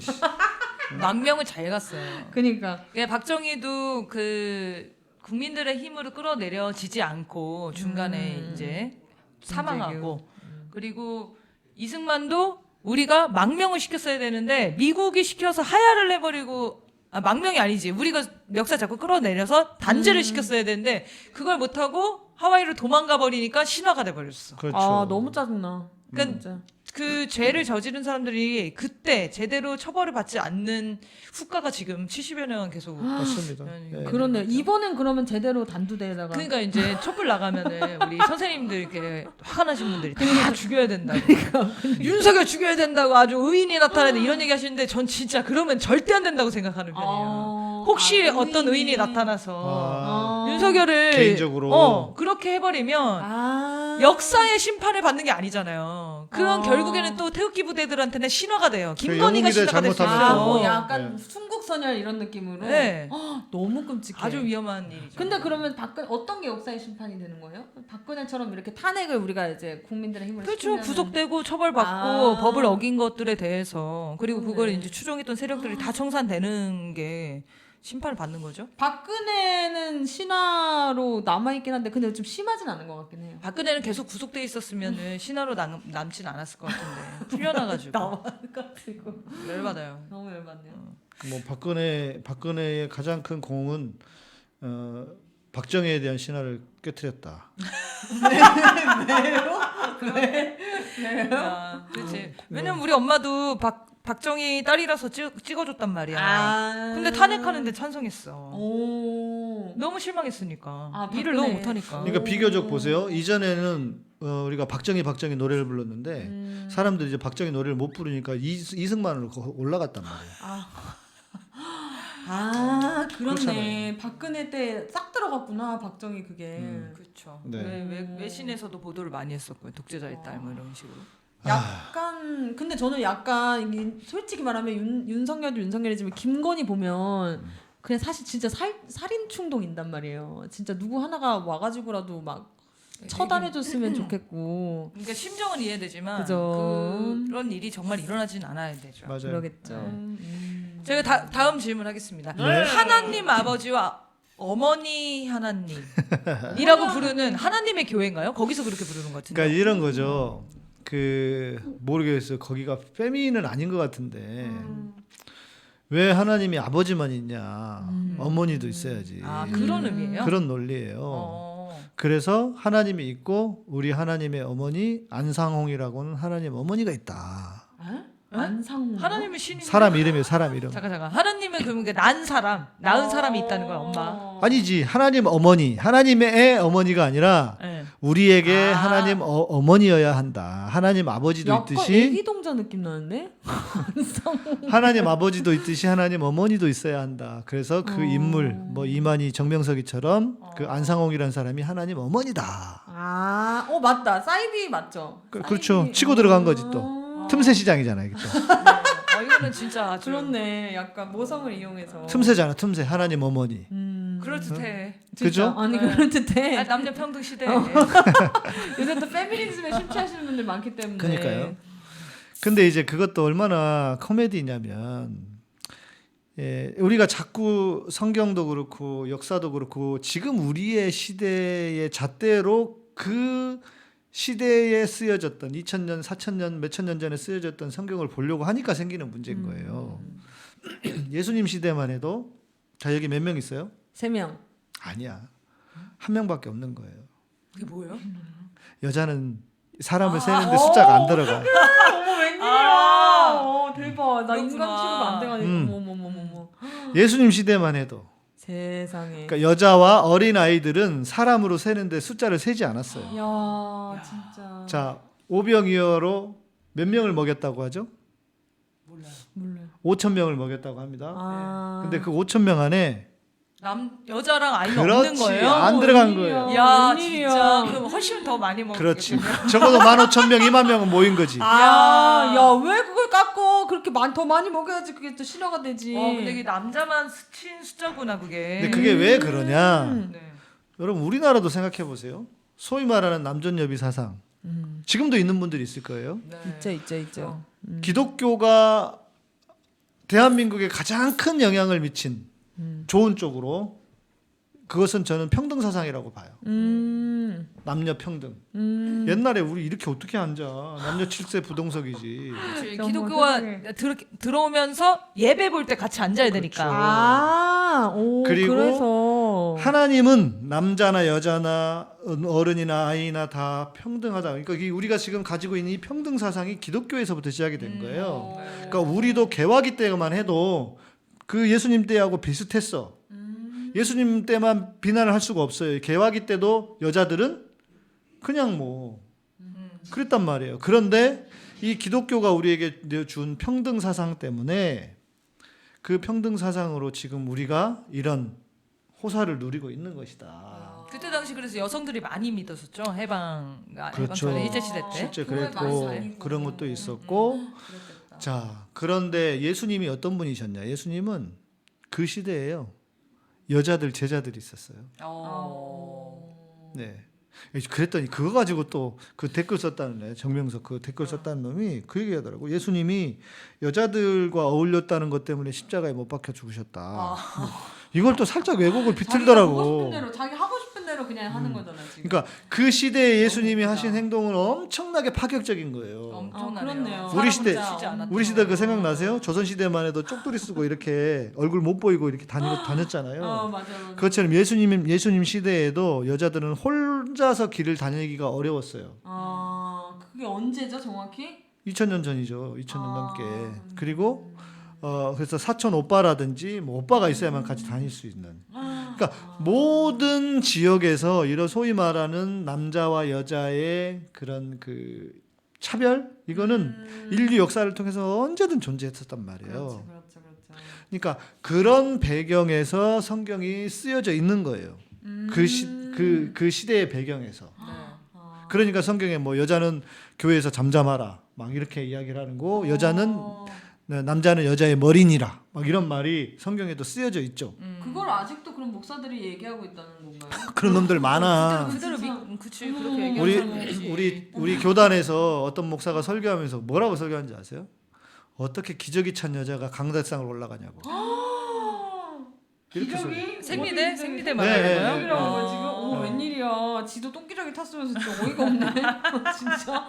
망명을 잘 갔어요. 그러니까. 예, 박정희도 그 국민들의 힘으로 끌어내려지지 않고 중간에 이제 사망하고 그리고 이승만도 우리가 망명을 시켰어야 되는데 미국이 시켜서 하야를 해버리고 망명이 아니지 우리가 멱살 잡고 끌어내려서 단죄를 시켰어야 되는데 그걸 못하고 하와이로 도망가 버리니까 신화가 돼버렸어. 그렇죠. 너무 짜증나. 그러니까 진짜. 그 죄를 저지른 사람들이 그때 제대로 처벌을 받지 않는 후과가 지금 70여 년간 계속 맞습니다. 예. 그렇네요. 이번엔 그러면 제대로 단두대에다가. 그러니까 이제 촛불 나가면은 우리 선생님들 이렇게 화가 나신 분들이 다 죽여야 된다고. 윤석열 죽여야 된다고 아주 의인이 나타나야 돼 이런 얘기 하시는데 전 진짜 그러면 절대 안 된다고 생각하는 편이에요. 혹시 어떤 의인이 나타나서 윤석열을 개인적으로 그렇게 해버리면 역사의 심판을 받는 게 아니잖아요. 그런 결국에는 또 태극기 부대들한테는 신화가 돼요. 김건희가 영웅이들 신화가 될 수 잘못하면 있어. 또. 약간 순국선열 이런 느낌으로. 네. 너무 끔찍해. 아주 위험한 일이죠. 근데 그러면 어떤 게 역사의 심판이 되는 거예요? 박근혜처럼 이렇게 탄핵을 우리가 이제 국민들의 힘으로 그렇죠. 시키면은. 구속되고 처벌받고 법을 어긴 것들에 대해서 그리고 그걸 이제 추종했던 세력들이 다 청산되는 게 심판을 받는 거죠. 박근혜는 신화로 남아있긴 한데 근데 좀 심하진 않은 것 같긴 해요. 박근혜는 계속 구속돼 있었으면은 신화로 남진 않았을 것 같은데 풀려나가지고 나와가지고 열받아요. 너무 열받네요. 뭐 박근혜의 가장 큰 공은 박정희에 대한 신화를 깨트렸다. 아, 그렇지. 왜냐면 우리 엄마도 박정희 딸이라서 찍어줬단 말이야. 근데 탄핵하는데 찬성했어. 너무 실망했으니까. 일을 너무 못하니까. 그러니까 비교적 보세요. 이전에는 우리가 박정희 노래를 불렀는데 사람들이 이제 박정희 노래를 못 부르니까 이승만으로 올라갔단 말이에요. 그렇네. 그렇잖아요. 박근혜 때 싹 들어갔구나 박정희 그게. 그렇죠. 네. 외신에서도 보도를 많이 했었고요. 독재자의 딸 뭐 이런 식으로. 약간 근데 저는 약간 이게 솔직히 말하면 윤석열도 윤석열이지만 김건희 보면 그냥 사실 진짜 살인 충동인단 말이에요. 진짜 누구 하나가 와가지고라도 막 처단해줬으면 좋겠고. 그러니까 심정은 이해되지만 그죠. 그런 일이 정말 일어나진 않아야 되죠. 맞아요. 그러겠죠. 제가 다음 질문하겠습니다. 네. 하나님 아버지와 어머니 하나님이라고 부르는 하나님의 교회인가요? 거기서 그렇게 부르는 것 같은데. 그러니까 이런 거죠. 그 모르겠어요. 거기가 페미는 아닌 것 같은데 왜 하나님이 아버지만 있냐? 어머니도 있어야지. 아 그런 의미예요? 그런 논리예요. 그래서 하나님이 있고 우리 하나님의 어머니 안상홍이라고는 하나님 어머니가 있다. 안상홍. 하나님은 신인. 사람 이름이에요. 사람 이름. 잠깐. 하나님은 그러면 낳은 사람, 낳은 사람이 있다는 거야, 엄마. 아니지. 하나님 어머니. 하나님의 어머니가 아니라 네. 우리에게 아. 하나님 어머니여야 한다. 하나님 아버지도 약간 있듯이 애기 동자 느낌 나는데? 하나님 아버지도 있듯이 하나님 어머니도 있어야 한다. 그래서 그 인물 뭐 이만희 정명석이처럼 그 안상홍이라는 사람이 하나님 어머니다. 아, 맞다. 사이비 맞죠? 그렇죠. 사이비. 치고 들어간 거지 또. 틈새 시장이잖아요. 이게 또. 이거는 진짜 아주 그렇네. 약간 모성을 이용해서. 틈새잖아. 틈새. 하나님 어머니. 그럴듯해. 그죠? 아니 네. 그럴듯해. 아, 남녀 평등 시대에. 요새 또 페미니즘에 심취하시는 분들 많기 때문에. 그러니까요. 근데 이제 그것도 얼마나 코미디냐면 우리가 자꾸 성경도 그렇고 역사도 그렇고 지금 우리의 시대의 잣대로 그 시대에 쓰여졌던 2000년, 4000년, 몇천 년 전에 쓰여졌던 성경을 보려고 하니까 생기는 문제인 거예요. 예수님 시대만 해도 자 여기 몇 명 있어요? 3명. 아니야. 한 명밖에 없는 거예요. 그게 뭐예요? 여자는 사람을 세는데 숫자가 안 들어가. 어머 웬일이야. 대박. 나 그렇구나. 인간 취급 안 돼가지고. 어머머머머. 예수님 시대만 해도 세상에. 그러니까 여자와 어린 아이들은 사람으로 세는데 숫자를 세지 않았어요. 야 진짜. 자, 오병이어로 몇 명을 먹였다고 하죠? 몰라요. 5천 명을 먹였다고 합니다. 아. 근데 그 5천 명 안에 여자랑 아이는 없는 그렇지 거예요? 안 들어간 웬일이야. 거예요. 야 웬일이야. 진짜 그럼 훨씬 더 많이 먹. 그렇지. 적어도 15,000명, 2만 명은 모인 거지. 야 왜 그걸 깎고 그렇게 더 많이 먹여야지 그게 또 실화가 되지. 근데 이게 남자만 스친 숫자구나 그게. 근데 그게 왜 그러냐? 네. 여러분 우리나라도 생각해 보세요. 소위 말하는 남존여비 사상. 지금도 있는 분들이 있을 거예요. 네. 있죠. 기독교가 대한민국에 가장 큰 영향을 미친 좋은 쪽으로 그것은 저는 평등 사상이라고 봐요. 남녀 평등. 옛날에 우리 이렇게 어떻게 앉아? 남녀 7세 부동석이지. 그렇지. 너무 기독교가 세상에. 들어오면서 예배 볼 때 같이 앉아야 되니까. 그리고 그래서 하나님은 남자나 여자나 어른이나 아이나 다 평등하다. 그러니까 우리가 지금 가지고 있는 이 평등 사상이 기독교에서부터 시작이 된 거예요. 그러니까 우리도 개화기 때만 해도 그 예수님 때하고 비슷했어. 예수님 때만 비난을 할 수가 없어요. 개화기 때도 여자들은 그냥 뭐 그랬단 말이에요. 그런데 이 기독교가 우리에게 준 평등 사상 때문에 그 평등 사상으로 지금 우리가 이런 호사를 누리고 있는 것이다. 그때 당시 그래서 여성들이 많이 믿었었죠. 해방 그렇죠. 전에 일제 시대 때. 실제 그거에 그랬고 많이 그런 것도 있었고 자 그런데 예수님이 어떤 분이셨냐? 예수님은 그 시대에요. 여자들 제자들이 있었어요. 네. 그랬더니 그거 가지고 또 그 댓글 썼다는 애 정명석 그 댓글 썼다는 놈이 그 얘기하더라고. 예수님이 여자들과 어울렸다는 것 때문에 십자가에 못 박혀 죽으셨다. 이걸 또 살짝 왜곡을 비틀더라고. 자기 하고 싶은 대로 그냥 하는 거잖아 지금. 그러니까 그 시대에 예수님이 하신 행동은 엄청나게 파격적인 거예요. 엄청나네요. 그렇네요. 우리 시대 쉬지 않았죠. 우리 시대 그 생각나세요? 조선 시대만 해도 쪽두리 쓰고 이렇게 얼굴 못 보이고 이렇게 다녔잖아요. 맞아. 그것처럼 예수님 시대에도 여자들은 혼자서 길을 다니기가 어려웠어요. 그게 언제죠 정확히? 2000년 전이죠. 2000년 넘게. 그리고 그래서 사촌 오빠라든지 뭐 오빠가 있어야만 같이 다닐 수 있는. 그러니까 모든 지역에서 이런 소위 말하는 남자와 여자의 그런 그 차별 이거는 인류 역사를 통해서 언제든 존재했었단 말이에요. 그렇죠. 그러니까 그런 배경에서 성경이 쓰여져 있는 거예요. 그 시대의 배경에서. 그러니까 성경에 뭐 여자는 교회에서 잠잠하라 막 이렇게 이야기를 하는 거, 여자는 남자는 여자의 머리니라 막 이런 말이 성경에도 쓰여져 있죠. 그걸 아직도 그럼 목사들이 얘기하고 있다는 건가요? 그런 놈들 많아. 그대로 그치 그렇게 얘기하는 우리 교단에서 어떤 목사가 설교하면서 뭐라고 설교하는지 아세요? 어떻게 기저귀 찬 여자가 강대상을 올라가냐고. 이렇게 소리. 기저귀? 생리대 네, 말하는 네, 거예요? 네. 기저귀라고 거 지금? 어. 웬일이야. 지도 똥기저귀 탔으면서 진짜 어이가 없네. 진짜.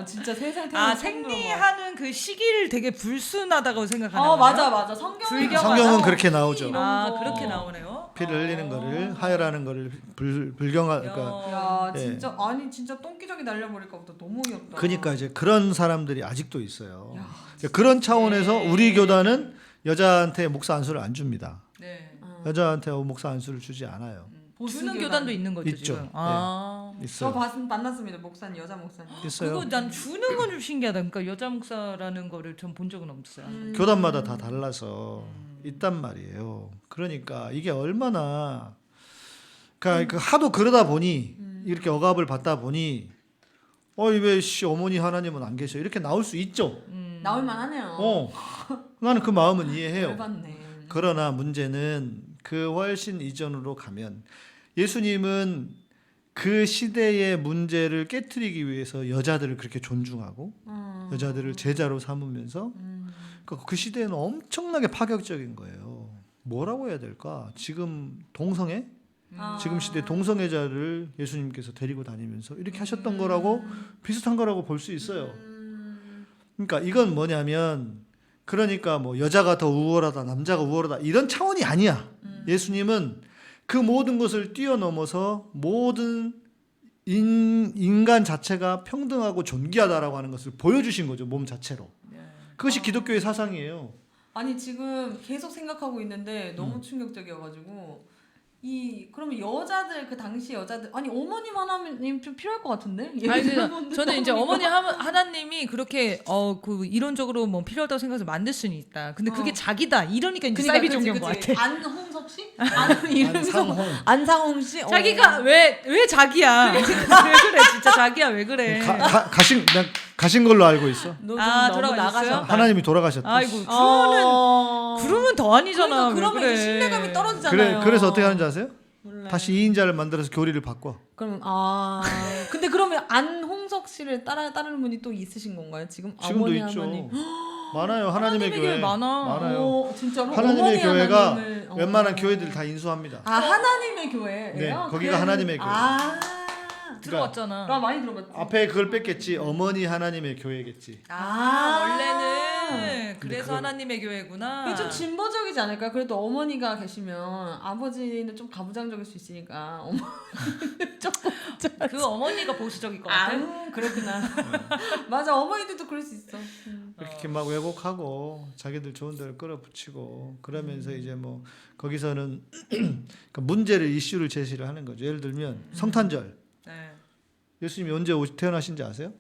진짜 세상 태어나 처음 들어봐. 생리하는 그 시기를 되게 불순하다고 생각하는 거예요? 맞아. 성경에 성경은 그렇게 나오죠. 이런 거. 그렇게 나오네요. 피를 흘리는 거를 하혈하는 거를 불경하 그러니까 야, 예. 진짜 진짜 똥기저귀 날려버릴까 보다. 너무 귀엽다. 그러니까 이제 그런 사람들이 아직도 있어요. 그런 차원에서 우리 교단은 여자한테 목사 안수를 안 줍니다. 네. 여자한테 목사 안수를 주지 않아요. 보스 주는 교단. 교단도 있는 거죠 있죠. 지금. 아. 있어요. 만났습니다. 목사님, 여자 목사님. 있어요. 그거 난 주는 건 좀 신기하다. 그러니까 여자 목사라는 거를 전 본 적은 없어요. 교단마다 다 달라서 있단 말이에요. 그러니까 이게 얼마나 그러니까 하도 그러다 보니 이렇게 억압을 받다 보니 왜 어머니 하나님은 안 계셔 이렇게 나올 수 있죠. 나올 만하네요. 나는 그 마음은 이해해요. 열받네. 그러나 문제는 그 훨씬 이전으로 가면 예수님은 그 시대의 문제를 깨트리기 위해서 여자들을 그렇게 존중하고 여자들을 제자로 삼으면서 그 시대에는 엄청나게 파격적인 거예요. 뭐라고 해야 될까? 지금 동성애? 지금 시대 동성애자를 예수님께서 데리고 다니면서 이렇게 하셨던 거라고 비슷한 거라고 볼 수 있어요. 그러니까 이건 뭐냐면 그러니까 뭐 여자가 더 우월하다 남자가 우월하다 이런 차원이 아니야. 예수님은 그 모든 것을 뛰어넘어서 모든 인간 자체가 평등하고 존귀하다라고 하는 것을 보여주신 거죠. 몸 자체로. 그것이 기독교의 사상이에요. 아니 지금 계속 생각하고 있는데 너무 충격적이어가지고 그러면 여자들 그 당시 여자들 어머님 하나님 좀 필요할 것 같은데? 아니 저는 이제 어머니 하나님이 그렇게 그 이론적으로 뭐 필요하다고 생각해서 만들 수는 있다. 근데 그게 자기다 이러니까 이제 사이비 종교인 것 같아. 안홍석 씨? 안상홍. 씨? 자기가 왜 자기야? 왜 그래 진짜 자기야 왜 그래? 가신 걸로 알고 있어. 돌아가셨어요? 하나님이 돌아가셨다. 아이고 그러면 더 아니잖아. 그러면 왜 이제 그래? 신뢰감이 떨어지잖아요. 그래서 어떻게 하는지 아세요? 몰라요. 다시 2인자를 만들어서 교리를 바꿔. 그럼 근데 그러면 안홍석 씨를 따르는 분이 또 있으신 건가요? 지금도 어머니 있죠. 하나님. 많아요. 하나님의 교회 많아요. 진짜로? 하나님의 교회가 하나님을, 웬만한 교회들 다 인수합니다. 하나님의 교회예요? 네, 거기가 하나님의 교회. 들어왔잖아. 나 많이 들어봤지. 앞에 그걸 뺐겠지. 어머니 하나님의 교회겠지. 원래는 그래서 그걸- 하나님의 교회구나. 그게 좀 진보적이지 않을까요? 그래도 어머니가 계시면 아버지는 좀 가부장적일 수 있으니까 그 어머니가 보수적일 것 같아. 그렇구나. 맞아, 어머니들도 그럴 수 있어. 이렇게 막 왜곡하고 자기들 좋은 데를 끌어붙이고 그러면서 이제 뭐 거기서는 그러니까 문제를 이슈를 제시를 하는 거죠. 예를 들면 성탄절. 네. 예수님이 언제 태어나신지 아세요?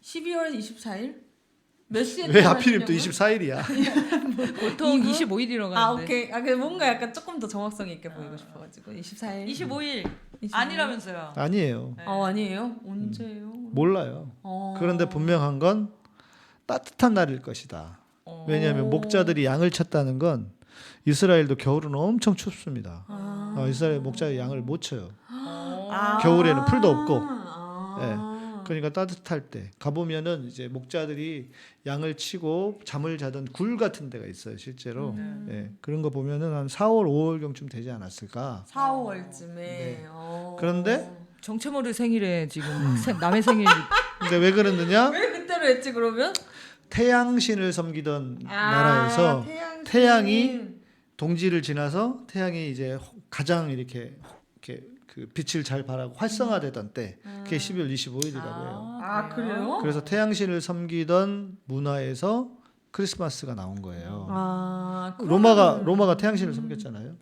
12월 24일? 몇 시에 왜 하필이면 또 태어나시냐고요? 24일이야? 보통 이거? 25일이라고 하는데. 오케이. 뭔가 약간 조금 더 정확성이 있게 보이고 싶어가지고 24일. 25일 아니라면서요. 아니에요. 네. 아니에요? 언제예요? 몰라요. 그런데 분명한 건 따뜻한 날일 것이다. 왜냐하면 목자들이 양을 쳤다는 건 이스라엘도 겨울은 엄청 춥습니다. 이스라엘 목자들이 양을 못 쳐요. 겨울에는 풀도 없고. 그러니까 따뜻할 때 가보면은 이제 목자들이 양을 치고 잠을 자던 굴 같은 데가 있어요, 실제로. 그런 거 보면은 한 4월, 5월경쯤 되지 않았을까. 4, 5월쯤에. 네. 그런데 정체모를 생일에 지금 남의 생일. 근데 왜 그러느냐? 왜 그때로 했지 그러면? 태양신을 섬기던 나라에서 태양이 동지를 지나서 태양이 이제 가장 이렇게 그 빛을 잘 발하고 활성화되던 때 그게 12월 25일이라고 해요. 그래요? 그래서 태양신을 섬기던 문화에서 크리스마스가 나온 거예요. 로마가 태양신을 섬겼잖아요.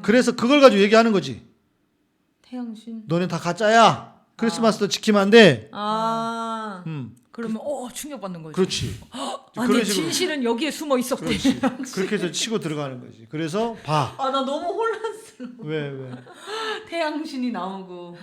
그래서 그걸 가지고 얘기하는 거지. 태양신. 너네 다 가짜야. 크리스마스도 지키면 안 돼. 그러면 충격받는 거지. 그렇지. 아니 그런 식으로. 진실은 여기에 숨어 있었군. 그렇지. 그렇게 해서 치고 들어가는 거지. 그래서 봐. 나 너무 혼란스러워. 왜? 태양신이 나오고.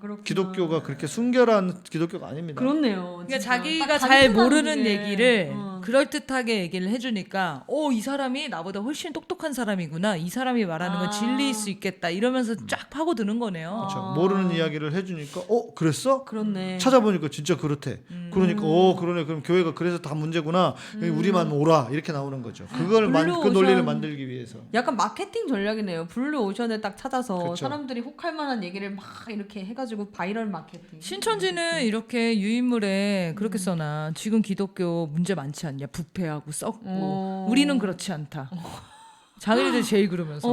그렇구나. 기독교가 그렇게 순결한 기독교가 아닙니다. 그렇네요. 그러니까 진짜. 자기가 딱 잘 단순한 모르는 게. 얘기를 그럴듯하게 얘기를 해주니까 이 사람이 나보다 훨씬 똑똑한 사람이구나. 이 사람이 말하는 건 진리일 수 있겠다. 이러면서 쫙 파고드는 거네요. 그렇죠. 모르는 이야기를 해주니까 그랬어? 그렇네. 찾아보니까 진짜 그렇대. 그러니까 그러네. 그럼 교회가 그래서 다 문제구나. 우리만 오라 이렇게 나오는 거죠. 그걸 그 블루오션. 논리를 만들기 위해서. 약간 마케팅 전략이네요. 블루 오션을 딱 찾아서 그쵸. 사람들이 혹할 만한 얘기를 막 이렇게 해가지고 바이럴 마케팅. 신천지는 이렇게 유인물에 그렇게 써놔. 지금 기독교 문제 많지 않냐? 부패하고 썩고. 우리는 그렇지 않다. 자기네들 제일 그러면서.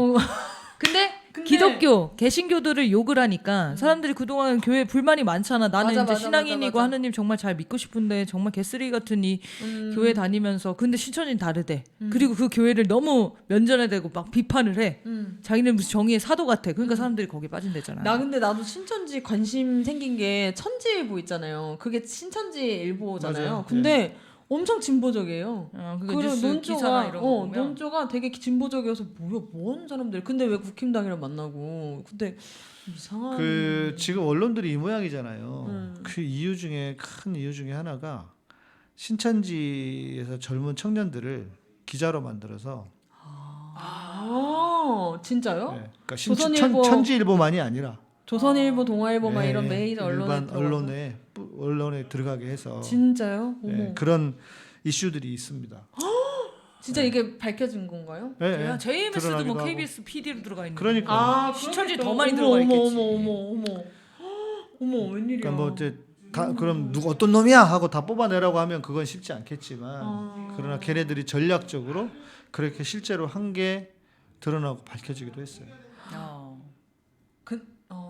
근데 기독교, 개신교들을 욕을 하니까 사람들이 그동안 교회 불만이 많잖아. 나는 맞아, 이제 맞아, 신앙인이고 맞아. 하느님 정말 잘 믿고 싶은데 정말 개쓰레기 같은 이 교회 다니면서 근데 신천지는 다르대. 그리고 그 교회를 너무 면전에 대고 막 비판을 해. 자기는 무슨 정의의 사도 같아. 그러니까 사람들이 거기에 빠진대잖아. 근데 나도 신천지 관심 생긴 게 천지일보 있잖아요. 그게 신천지 일보잖아요. 맞아요. 근데 엄청 진보적이에요. 그리고 뉴스 기사나 이런 거 보면 논조가 되게 진보적이어서 뭐야 뭔 사람들. 근데 왜 국힘당이랑 만나고. 근데 이상한. 그 지금 언론들이 이 모양이잖아요. 그 이유 중에 큰 이유 중에 하나가 신천지에서 젊은 청년들을 기자로 만들어서 진짜요? 네, 그러니까 조선일보- 천지일보만이 아니라 조선일보, 동아일보 막 네, 이런 메이저 일반 언론에 언론에 들어가게 해서 진짜요? 어머. 네, 그런 이슈들이 있습니다. 진짜 이게 밝혀진 건가요? 네, 네, JMS도 뭐 드러나기도 하고. KBS PD로 들어가 있는. 그러니까. 신천지 그러니까. 더 많이 어머, 들어가 있겠지. 어머 웬일이야? 그러니까 뭐 이제 그럼 누구 어떤 놈이야 하고 다 뽑아내라고 하면 그건 쉽지 않겠지만 그러나 걔네들이 전략적으로 그렇게 실제로 한 게 드러나고 밝혀지기도 했어요.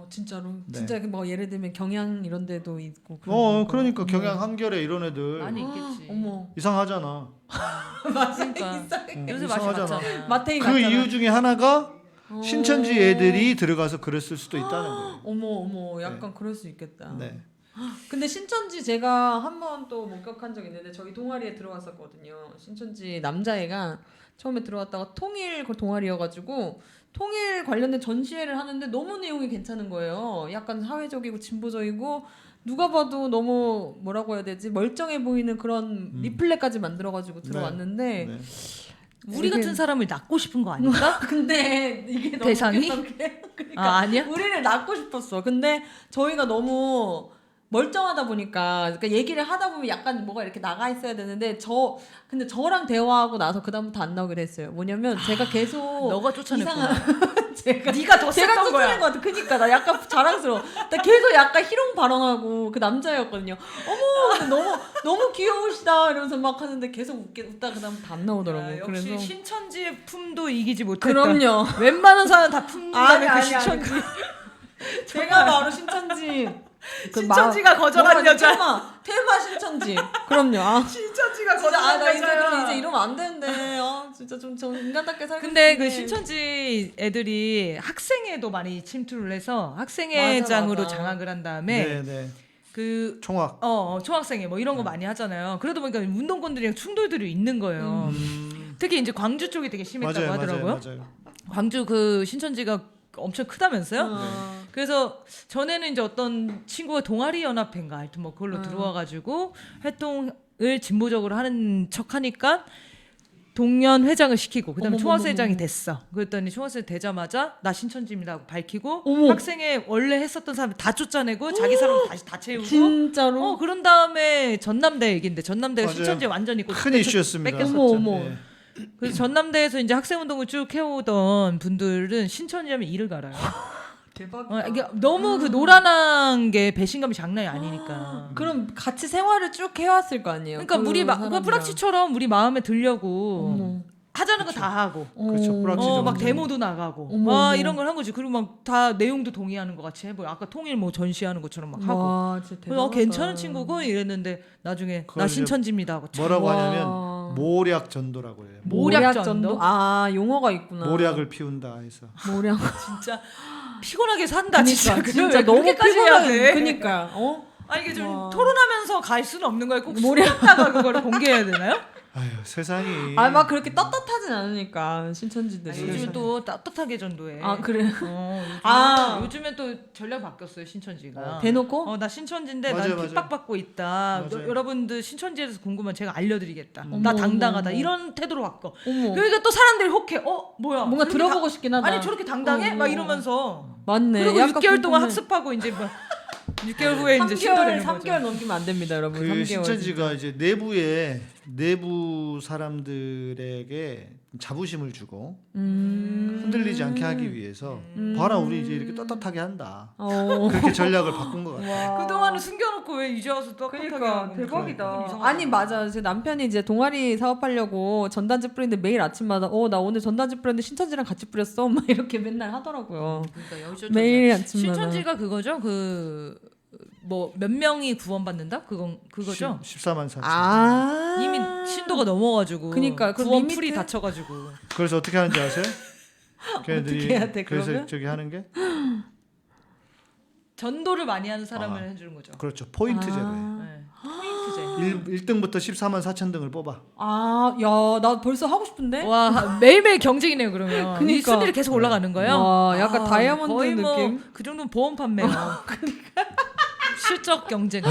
진짜로 네. 진짜 뭐 예를 들면 경향 이런 데도 있고 그런 그러니까 거. 경향 한겨레 이런 애들 많이 있겠지. 어머 이상하잖아. 그러니까 요새 맛이 이상하잖아. 같잖아. 마태이 그 같잖아. 이유 중에 하나가 신천지 애들이 들어가서 그랬을 수도 있다는 거예요. 어머 약간 그럴 수 있겠다. 네. 근데 신천지 제가 한 번 또 목격한 적이 있는데 저희 동아리에 들어갔었거든요. 신천지 남자애가 처음에 들어갔다가 통일 그 동아리여가지고 통일 관련된 전시회를 하는데 너무 내용이 괜찮은 거예요. 약간 사회적이고 진보적이고 누가 봐도 너무 뭐라고 해야 되지 멀쩡해 보이는 그런 리플렛까지 만들어가지고 들어왔는데 네. 우리 같은 사람을 낳고 싶은 거 아닐까? 근데 이게 너무 대상이? 웃겼던 게 그러니까 아니야? 우리를 낳고 싶었어. 근데 저희가 너무 멀쩡하다 보니까 그러니까 얘기를 하다 보면 약간 뭐가 이렇게 나가 있어야 되는데 근데 저랑 대화하고 나서 그다음부터 안 나오게 됐어요. 뭐냐면 제가 계속 너가 쫓아냈구나. 네가 더 제가 셌던 거야. 쫓아낸 것 같아. 그니까 나 약간 자랑스러워. 나 계속 약간 희롱 발언하고 그 남자였거든요. 어머 너무 귀여우시다 이러면서 막 하는데 계속 웃다 그다음부터 안 나오더라고요. 역시 그래서 신천지의 품도 이기지 못했다. 그럼요. 웬만한 사람 다 품는다는 그 아니, 신천지. 제가 바로 신천지. 신천지가 거절한 여자. 테마 신천지. 그럼요. 신천지가 진짜 나 거절한 이제 여자. 이제 이러면 안 되는데. 진짜 좀 인간답게 살고 근데 싶은데. 그 신천지 애들이 학생회도 많이 침투를 해서 학생회장으로 맞아. 장악을 한 다음에 네. 그 총학. 총학생회 뭐 이런 거 많이 하잖아요. 그러다 보니까 운동권들이랑 충돌들이 있는 거예요. 특히 이제 광주 쪽이 되게 심했다고 하더라고요. 맞아요. 광주 그 신천지가 엄청 크다면서요? 그래서 전에는 이제 어떤 친구가 동아리 연합회인가 하여튼 뭐 그걸로 들어와가지고 활동을 진보적으로 하는 척하니까 동년 회장을 시키고 그다음에 총학생회장이 됐어. 그랬더니 총학생 되자마자 나 신천지입니다 하고 밝히고 학생회 원래 했었던 사람 다 쫓아내고 자기 사람 다시 다 채우고 진짜로? 그런 다음에 전남대 얘긴데 전남대가 맞아요. 신천지 완전히 큰 이슈였습니다. 뺏겼었죠. 어머. 네. 그래서 전남대에서 이제 학생운동을 쭉 해오던 분들은 신천지하면 이를 갈아요. 대박. 이게 너무 그 노란한 게 배신감이 장난이 아니니까. 그럼 같이 생활을 쭉 해왔을 거 아니에요. 그러니까 우리 그 사람들이랑. 뿌락치처럼 우리 마음에 들려고 어머. 하자는 거 다 하고. 그렇죠. 뿌락치 막 정도. 데모도 나가고 어머, 막 어머. 이런 걸 한 거지. 그리고 막 다 내용도 동의하는 것 같이 해보여. 아까 통일 뭐 전시하는 것처럼 막 하고. 와, 진짜 그래서 대단하다. 괜찮은 친구고 이랬는데 나중에 그걸 나 이제 신천지입니다 하고 뭐라고 와. 하냐면 모략 전도라고 해요. 모략 전도? 아 용어가 있구나. 모략을 피운다 해서. 모략. 진짜 피곤하게 산다 진짜. 그러니까 그걸 진짜 왜 너무 그렇게까지 해야 피곤해. 돼? 그니까. 아니 이게 좀 와. 토론하면서 갈 수는 없는 거예요. 꼭 숨겼다가 그거를 공개해야 되나요? 아유 세상이. 아 막 그렇게 떳떳하진 않으니까 신천지들이. 아니, 요즘은 또 따뜻하게 전도해. 아 그래. 요즘엔 또 전략 바뀌었어요 신천지가. 대놓고? 나 신천지인데 맞아요, 난 맞아요. 핍박받고 있다. 맞아요. 여러분들 신천지에 대해서 궁금한 제가 알려드리겠다. 어머, 나 당당하다. 어머. 이런 태도로 바꿔. 어머. 그러니까 또 사람들이 혹해. 뭐야? 뭔가 저렇게 들어보고 싶긴 하다. 아니 저렇게 당당해? 어, 막 이러면서. 맞네. 그리고 약간 6개월 동안 궁금해. 학습하고 이제 6개월 후에 이제 신고되는 거죠. 3개월 넘기면 안 됩니다, 여러분. 그 3개월. 신천지가 이제 내부 사람들에게 자부심을 주고 흔들리지 않게 하기 위해서 봐라 우리 이제 이렇게 떳떳하게 한다. 그렇게 전략을 바꾼 것 같아요. 그동안은 숨겨놓고 왜 이제 와서 떳떳하게 그러니까 하고 대박이다. 이상하다. 아니 맞아. 제 남편이 이제 동아리 사업하려고 전단지 뿌리는데 매일 아침마다 나 오늘 전단지 뿌렸는데 신천지랑 같이 뿌렸어. 막 이렇게 맨날 하더라고요. 그러니까 여기저기 매일 아침마다. 신천지가 그거죠. 그 뭐 몇 명이 구원받는다? 그거죠. 14만 4천. 이미 신도가 넘어가지고 그러니까 그 구원 리미트? 풀이 닫혀가지고 그래서 어떻게 하는지 아세요? 어떻게 해야 돼, 그래서 그러면? 저기 하는 게 전도를 많이 하는 사람을 해주는 거죠. 그렇죠. 포인트제로예요. 네. 포인트제. 1등부터 14만 4천 등을 뽑아. 야, 나 벌써 하고 싶은데? 와 매일매일 경쟁이네요 그러면. 이 그니까. 순위를 계속 올라가는 거예요. 와, 약간 다이아몬드 거의 느낌. 그 정도는 보험 판매요. 실적 경쟁.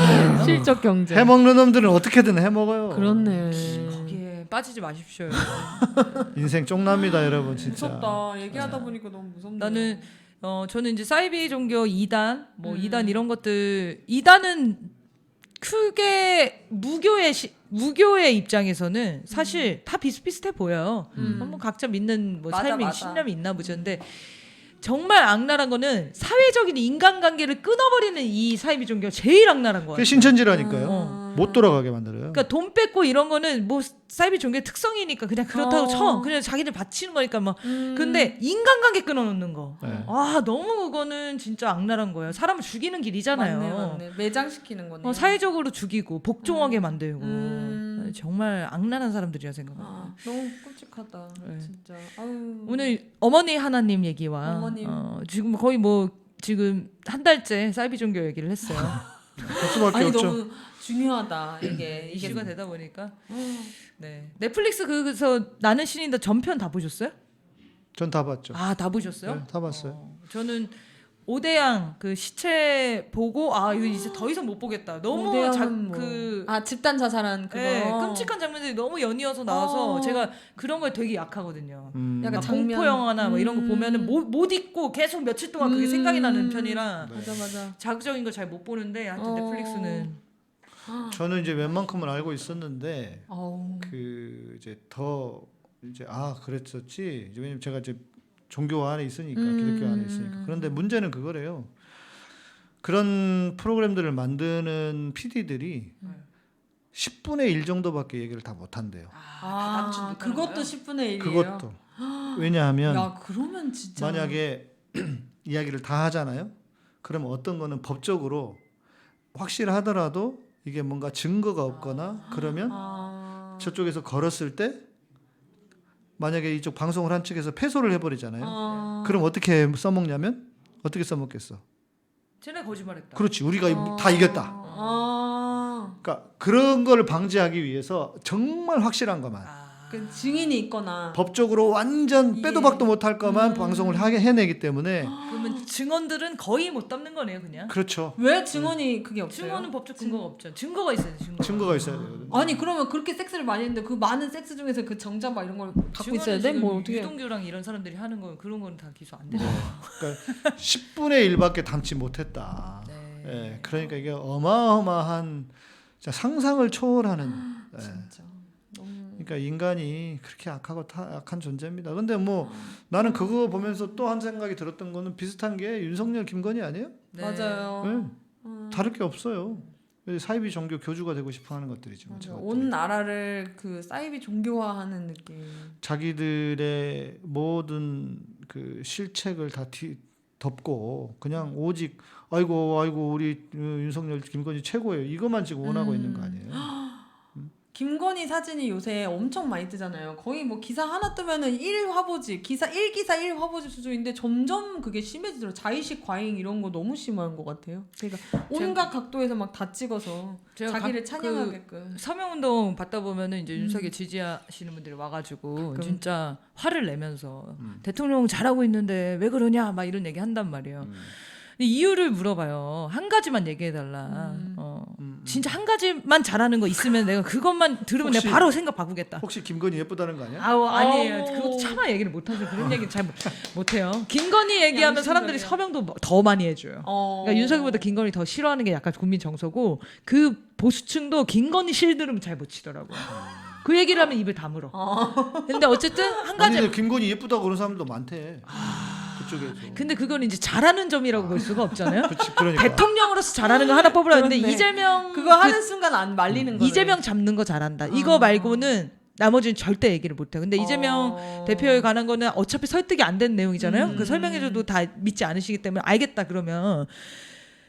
실적 경제. 해먹는 놈들은 어떻게든 해먹어요. 그렇네. 거기에 빠지지 마십시오. 인생 쫑납니다 여러분 진짜. 무섭다. 얘기하다 보니까 너무 무섭네. 나는 저는 이제 사이비 종교 2단 뭐 2단 이런 것들 2단은 크게 무교의 입장에서는 사실 다 비슷비슷해 보여요. 뭐 각자 믿는 뭐 맞아, 삶이 맞아. 신념이 있나 보죠. 근데 정말 악랄한 거는 사회적인 인간관계를 끊어버리는 이 사이비 종교가 제일 악랄한 거예요. 그게 신천지라니까요. 못 돌아가게 만들어요. 그러니까 돈 뺏고 이런 거는 뭐 사이비 종교의 특성이니까 그냥 그렇다고 쳐. 그냥 자기들 바치는 거니까 막. 근데 인간관계 끊어놓는 거. 네. 너무 그거는 진짜 악랄한 거예요. 사람을 죽이는 길이잖아요. 맞네. 매장시키는 거네. 사회적으로 죽이고 복종하게 만들고 정말 악랄한 사람들이라 생각합니다. 너무 끔찍하다. 네. 진짜. 아유. 오늘 어머니 하나님 얘기와 어머님. 지금 거의 뭐 지금 한 달째 사이비 종교 얘기를 했어요. 할 수밖에 아니 없죠. 너무 중요하다 이게 이슈가 되다 보니까. 네. 넷플릭스 그래서 나는 신인다 전편 다 보셨어요? 전 다 봤죠. 다 보셨어요? 네, 다 봤어요. 저는 오대양 그 시체 보고 이거 이제 더 이상 못 보겠다. 너무 집단 자살한 그거. 네, 끔찍한 장면들이 너무 연이어서 나와서 제가 그런 거에 되게 약하거든요. 약간 막 장면. 공포 영화나 뭐 이런 거 보면은 못 잊고 계속 며칠 동안 그게 생각이 나는 편이라 맞아. 자극적인 거 잘 못 보는데 하여튼 넷플릭스는 저는 이제 웬만큼은 알고 있었는데 어우. 그 이제 더 이제 그랬었지. 왜냐면 제가 이제 종교 안에 있으니까 기독교 안에 있으니까. 그런데 문제는 그거래요. 그런 프로그램들을 만드는 PD들이 10분의 1 정도밖에 얘기를 다 못한대요. 그것도 10분의 1이에요. 그것도. 왜냐하면 야, 그러면 진짜 만약에 이야기를 다 하잖아요. 그러면 어떤 거는 법적으로 확실하더라도 이게 뭔가 증거가 없거나 그러면 저쪽에서 걸었을 때 만약에 이쪽 방송을 한 측에서 패소를 해버리잖아요. 그럼 어떻게 써먹냐면 어떻게 써먹겠어? 쟤네 거짓말했다. 그렇지. 우리가 다 이겼다. 그러니까 그런 거를 방지하기 위해서 정말 확실한 것만 그 증인이 있거나 법적으로 완전 빼도 박도 못할 것만 방송을 하게 해내기 때문에 그러면 증언들은 거의 못 담는 거네요, 그냥. 그렇죠. 왜 증언이 그게 없어요? 증언은 법적 근거가 없죠. 증거가 있어야 돼. 증거가 있어야 되거든요. 아니 그러면 그렇게 섹스를 많이 했는데 그 많은 섹스 중에서 그 정자 막 이런 걸 갖고 있어야 돼? 뭐 어떻게? 유동규랑 이런 사람들이 하는 거 그런 거는 다 기소 안 되죠. 그러니까 10분의 1밖에 담지 못했다. 네. 예, 그러니까 이게 어마어마한 진짜 상상을 초월하는. 예. 진짜 너무 그러니까 인간이 그렇게 악한 존재입니다. 근데 뭐 나는 그거 보면서 또 한 생각이 들었던 거는 비슷한 게 윤석열, 김건희 아니에요? 네. 맞아요. 네. 다를 게 없어요. 사이비 종교 교주가 되고 싶어하는 것들이죠. 맞아. 저것들이. 온 나라를 그 사이비 종교화하는 느낌. 자기들의 모든 그 실책을 다 덮고 그냥 오직 아이고 우리 윤석열, 김건희 최고예요. 이것만 지금 원하고 있는 거 아니에요? 김건희 사진이 요새 엄청 많이 뜨잖아요. 거의 뭐 기사 하나 뜨면은 1화보지, 기사 1화보지 수준인데 점점 그게 심해지더라고요. 자의식 과잉 이런 거 너무 심한 것 같아요. 그러니까 온갖 각도에서 막 다 찍어서 자기를 찬양하게끔. 서명운동 받다 보면은 이제 윤석열 지지하시는 분들이 와가지고 진짜 화를 내면서 대통령 잘하고 있는데 왜 그러냐 막 이런 얘기 한단 말이에요. 근데 이유를 물어봐요. 한 가지만 얘기해달라. 진짜 한 가지만 잘하는 거 있으면 내가 그것만 들으면 혹시- 내가 바로 생각 바꾸겠다. 혹시 김건희 예쁘다는 거 아니야? 아니에요. 아우. 그것도 차마 얘기를 못하죠. 그런 얘기는 잘 못해요. 김건희 얘기하면 사람들이 서명도 더 많이 해줘요. 그러니까 윤석열보다 김건희 더 싫어하는 게 약간 국민 정서고 그 보수층도 김건희 실 들으면 잘 못 치더라고요. 그 얘기를 하면 입을 다물어. 근데 어쨌든 한 가지. 아니, 근데 김건희 예쁘다고 그런 사람도 많대. 그쪽에서. 근데 그건 이제 잘하는 점이라고 볼 수가 없잖아요. 그러니까. 대통령으로서 잘하는 거 하나 뽑으라 했는데 그렇네. 이재명 그거 하는 순간 안 말리는 거. 이재명 잡는 거 잘한다. 이거 말고는 나머지는 절대 얘기를 못해요. 근데 이재명 대표에 관한 거는 어차피 설득이 안 된 내용이잖아요. 그 설명해줘도 다 믿지 않으시기 때문에 알겠다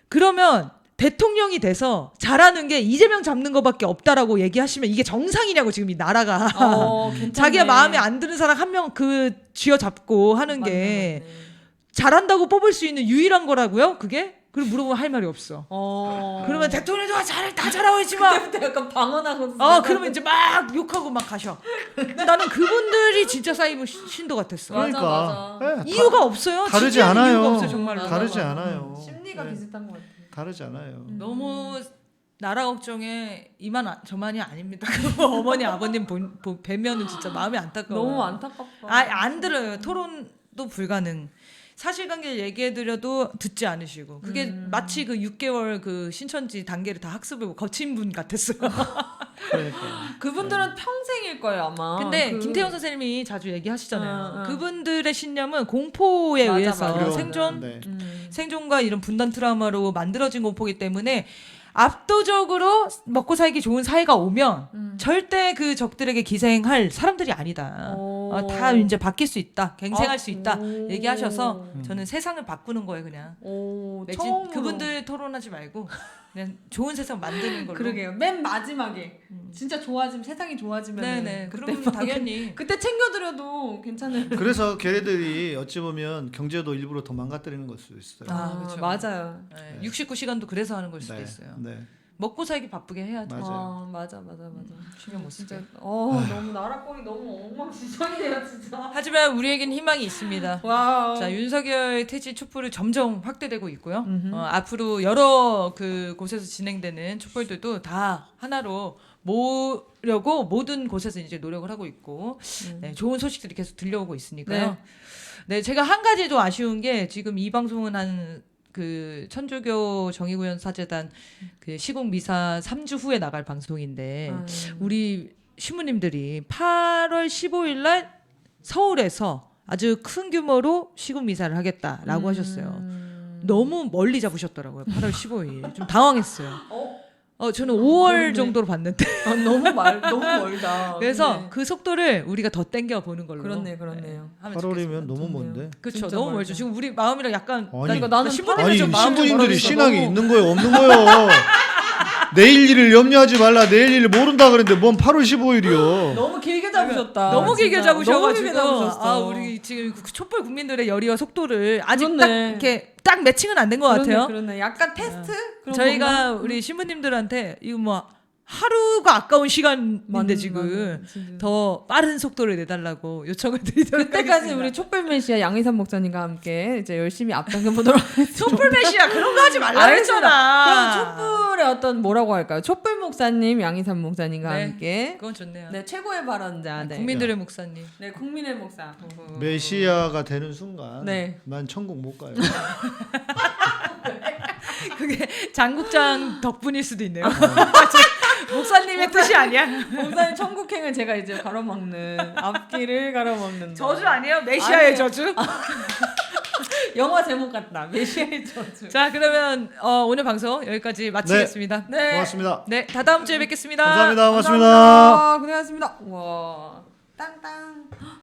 그러면 대통령이 돼서 잘하는 게 이재명 잡는 거밖에 없다라고 얘기하시면 이게 정상이냐고 지금 이 나라가 괜찮네. 자기가 마음에 안 드는 사람 한 명 그 쥐어 잡고 하는 게 잘한다고 뽑을 수 있는 유일한 거라고요? 그게? 그리고 물어보면 할 말이 없어. 그러면 대통령도 다 잘하고 있지만 그때부터 약간 방언하고. 그러면 이제 막 욕하고 막 가셔. 나는 그분들이 진짜 사이버 신도 같았어. 그러니까. 맞아. 예, 이유가 없어요. 다르지 진지한 않아요. 이유가 없어요, 정말로. 다르지 맞아. 않아요. 심리가 네. 비슷한 것 같아. 다르지 않아요. 너무 나라 걱정에 저만이 아닙니다. 어머니 아버님 뵈면은 진짜 마음이 안타까워요. 너무 안타깝다. 안 들어요. 토론도 불가능. 사실관계를 얘기해드려도 듣지 않으시고 그게 마치 그 6개월 그 신천지 단계를 다 학습을 거친 분 같았어요. 그러니까. 그분들은 평생일 거예요 아마. 근데 김태형 선생님이 자주 얘기하시잖아요. 응, 응. 그분들의 신념은 공포에 맞아, 의해서 맞아. 생존 네. 생존과 이런 분단 트라우마로 만들어진 공포이기 때문에 압도적으로 먹고 살기 좋은 사회가 오면 절대 그 적들에게 기생할 사람들이 아니다. 다 이제 바뀔 수 있다. 갱생할 수 있다. 얘기하셔서 저는 세상을 바꾸는 거예요, 그냥. 처음으로. 그분들 토론하지 말고 그냥 좋은 세상 만드는 걸로. 그러게요. 맨 마지막에 진짜 좋아지면 세상이 좋아지면 네네. 그러면 당연히 그때 챙겨드려도 괜찮을. 그래서 걔네들이 어찌 보면 경제도 일부러 더 망가뜨리는 걸 수도 있어요. 그쵸. 맞아요. 네, 69시간도 그래서 하는 걸 수도 네. 있어요. 네. 먹고 살기 바쁘게 해야죠. 맞아요. 맞아. 신경 못 쓰게. 진짜 너무 나라 꼴이 너무 엉망진창이네요 진짜. 하지만 우리에겐 희망이 있습니다. 와우. 자, 윤석열 퇴진 촛불이 점점 확대되고 있고요. 앞으로 여러 그 곳에서 진행되는 촛불들도 다 하나로 모으려고 모든 곳에서 이제 노력을 하고 있고 네, 좋은 소식들이 계속 들려오고 있으니까요. 네, 제가 한 가지 좀 아쉬운 게 지금 이 방송은 한 그 천주교 정의구현 사재단 그 시국 미사 3주 후에 나갈 방송인데 우리 신부님들이 8월 15일 날 서울에서 아주 큰 규모로 시국 미사를 하겠다라고 하셨어요. 너무 멀리 잡으셨더라고요. 8월 15일. 좀 당황했어요. 저는 5월 정도로 봤는데. 너무 멀다. 그래서 근데. 그 속도를 우리가 더 땡겨 보는 걸로. 그렇네요. 하면 8월이면 너무 좋네요. 먼데. 그렇죠. 진짜 너무 멀죠. 멀죠. 지금 우리 마음이랑 약간 아니, 나는 신부님이 아니 좀 마음이 좀 신부님들이 멀어졌어. 신앙이 너무. 있는 거예요, 없는 거예요. 내일 일을 염려하지 말라. 내일 일을 모른다 그랬는데 뭔 8월 15일이요. 너무 길게 잡으셨다. 너무 길게 진짜. 잡으셔가지고 너무 길게 잡으셨어. 우리 지금 그 촛불 국민들의 열의와 속도를 아직 그렇네. 딱 이렇게 딱 매칭은 안 된 것 같아요. 그러네. 약간 테스트? 그런 저희가 건가? 우리 신부님들한테 이거 뭐 하루가 아까운 시간인데 맞네, 지금 진짜. 더 빠른 속도를 내달라고 요청을 드리도록 그때까지 하겠습니다. 우리 촛불 메시아 양희삼 목사님과 함께 이제 열심히 앞당겨 보도록 하겠습니다. 촛불 메시아 그런 거 하지 말라 알겠습니다. 그랬잖아. 그럼 촛불의 어떤 뭐라고 할까요? 촛불 목사님, 양희삼 목사님과 네. 함께 그건 좋네요. 네 최고의 발언자, 네, 국민들의 목사님. 네 국민의 목사. 메시아가 되는 순간 네. 난 천국 못 가요. 그게 장국장 덕분일 수도 있네요. 목사님의 뜻이 아니야. 목사님 천국행을 제가 이제 가로막는 앞길을 가로막는 저주 아니에요? 메시아의 아니에요. 저주? 영화 제목 같다. 메시아의 저주. 자, 그러면 오늘 방송 여기까지 마치겠습니다. 네. 고맙습니다. 네, 다다음 주에 뵙겠습니다. 감사합니다. 고맙습니다. 감사합니다. 고생하셨습니다. 와 땅땅.